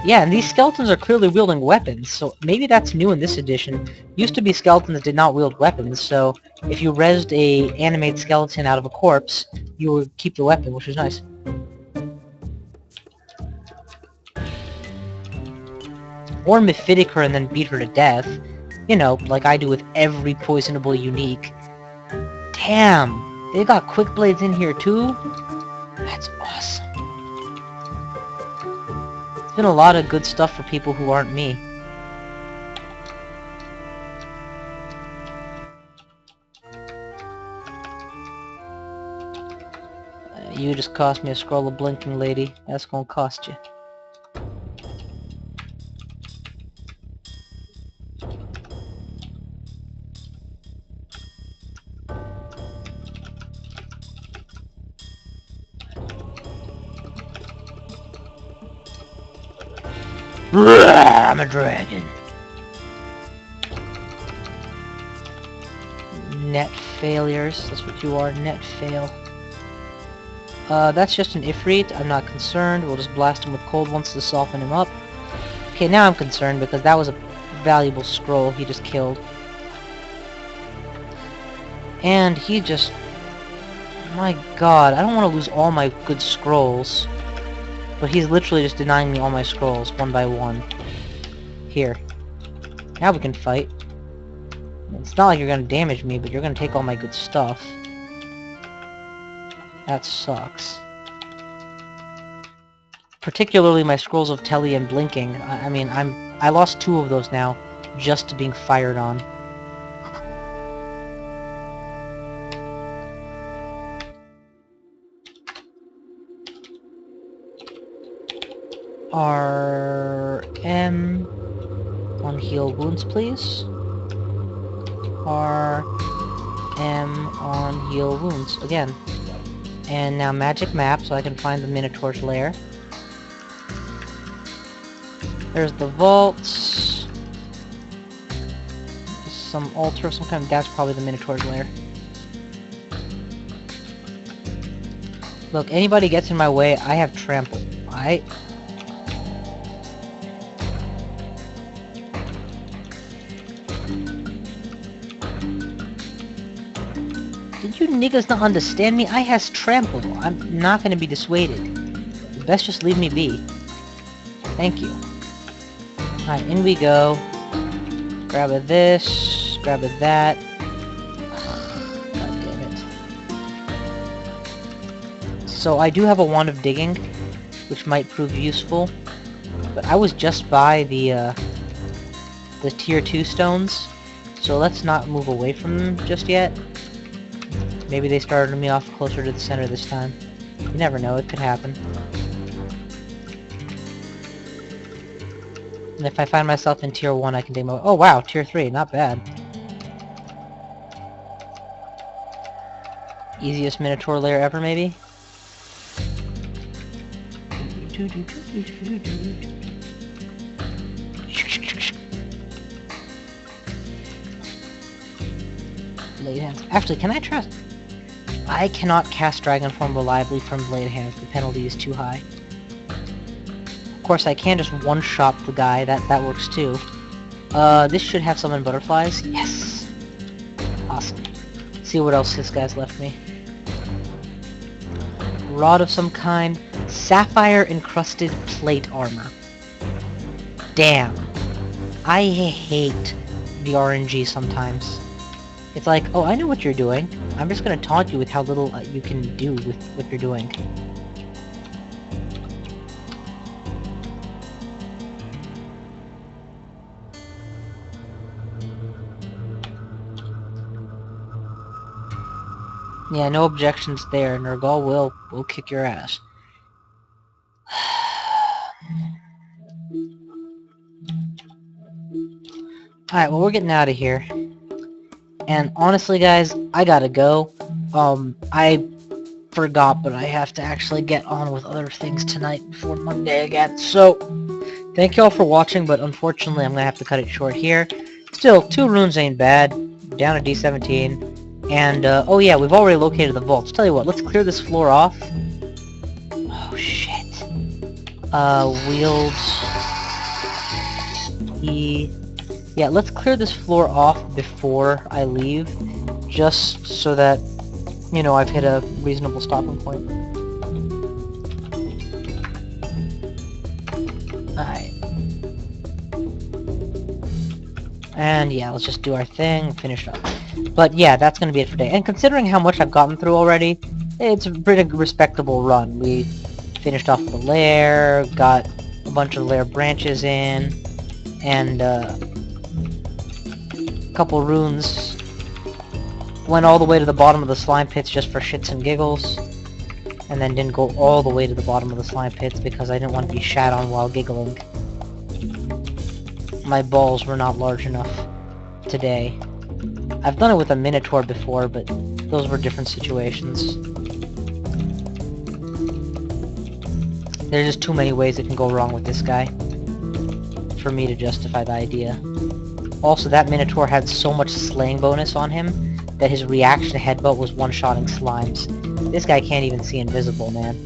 Yeah, and these skeletons are clearly wielding weapons, so maybe that's new in this edition. Used to be skeletons that did not wield weapons, so if you rezzed a animate skeleton out of a corpse, you would keep the weapon, which was nice. Or Mephitic her and then beat her to death. You know, like I do with every poisonable unique. Damn! They got quick blades in here too? That's awesome. There's been a lot of good stuff for people who aren't me. you just cost me a scroll of blinking, lady. That's gonna cost you. I'm a dragon. Net failures. That's what you are. Net fail. That's just an Ifrit. I'm not concerned. We'll just blast him with cold ones to soften him up. Okay, now I'm concerned because that was a valuable scroll he just killed. And he just... My god, I don't want to lose all my good scrolls. But he's literally just denying me all my scrolls, one by one. Here. Now we can fight. It's not like you're gonna damage me, but you're gonna take all my good stuff. That sucks. Particularly my scrolls of Telly and Blinking. I mean, I lost 2 of those now, just to being fired on. RM on heal wounds, please. RM on heal wounds again. And now magic map so I can find the Minotaur's lair. There's the vaults. Some altar of some kind. That's probably the Minotaur's lair. Look, anybody gets in my way, I have trample. Alright? Did you niggas not understand me? I has trample. I'm not gonna be dissuaded. You best just leave me be. Thank you. Alright, in we go. Grab a this, grab a that. God damn it. So I do have a wand of digging, which might prove useful. But I was just by the tier 2 stones, so let's not move away from them just yet. Maybe they started me off closer to the center this time. You never know, it could happen. And if I find myself in tier 1, I can take my... Oh wow, tier 3, not bad. Easiest Minotaur lair ever, maybe? Blade hands. Actually, can I trust... I cannot cast Dragon Form reliably from Blade Hands. The penalty is too high. Of course, I can just one-shot the guy. That works too. This should have summon butterflies. Yes! Awesome. See what else this guy's left me. Rod of some kind. Sapphire-encrusted plate armor. Damn. I hate the RNG sometimes. It's like, oh, I know what you're doing. I'm just gonna taunt you with how little you can do with what you're doing. Yeah, no objections there. Nergal will kick your ass. Alright, well, we're getting out of here. And honestly, guys, I gotta go. I forgot, but I have to actually get on with other things tonight before Monday again. So, thank you all for watching, but unfortunately, I'm gonna have to cut it short here. Still, 2 runes ain't bad. Down to D17. And, oh yeah, we've already located the vaults. Tell you what, let's clear this floor off. Oh, shit. Wield... Yeah, let's clear this floor off before I leave, just so that, you know, I've hit a reasonable stopping point. Alright. And yeah, let's just do our thing, finish up. But yeah, that's gonna be it for today. And considering how much I've gotten through already, it's a pretty respectable run. We finished off the lair, got a bunch of lair branches in, and, couple runes, went all the way to the bottom of the slime pits just for shits and giggles, and then didn't go all the way to the bottom of the slime pits because I didn't want to be shat on while giggling. My balls were not large enough today. I've done it with a Minotaur before, but those were different situations. There's just too many ways it can go wrong with this guy for me to justify the idea. Also, that Minotaur had so much slaying bonus on him that his reaction to headbutt was one-shotting slimes. This guy can't even see invisible, man.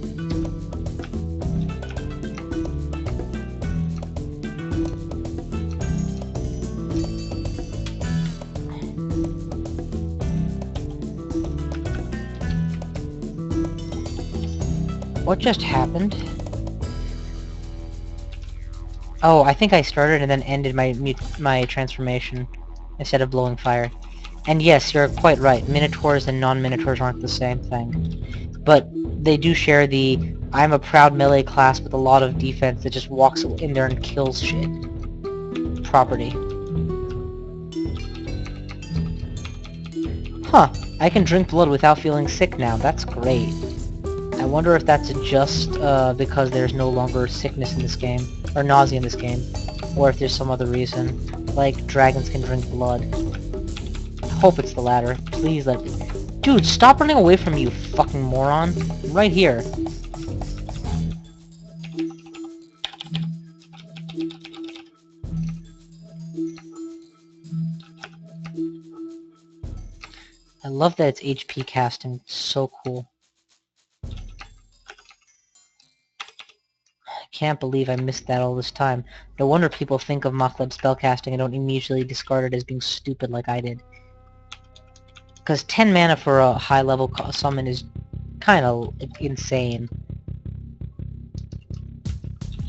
What just happened? Oh, I think I started and then ended my transformation instead of blowing fire. And yes, you're quite right. Minotaurs and non-Minotaurs aren't the same thing. But they do share the I'm a proud melee class with a lot of defense that just walks in there and kills shit property. Huh. I can drink blood without feeling sick now. That's great. I wonder if that's just because there's no longer sickness in this game, or nausea in this game, or if there's some other reason, like dragons can drink blood. I hope it's the latter. Please let me... Dude, stop running away from me, you fucking moron. I'm right here. I love that it's HP casting. It's so cool. Can't believe I missed that all this time. No wonder people think of Mochleb spellcasting and don't immediately discard it as being stupid like I did. Because 10 mana for a high level summon is kind of insane.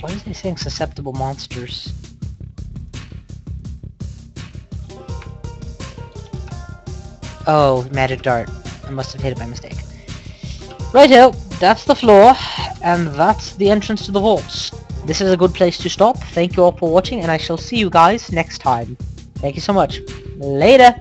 Why is they saying susceptible monsters? Oh, magic dart. I must have hit it by mistake. Righto, that's the floor, and that's the entrance to the vaults. This is a good place to stop. Thank you all for watching, and I shall see you guys next time. Thank you so much. Later!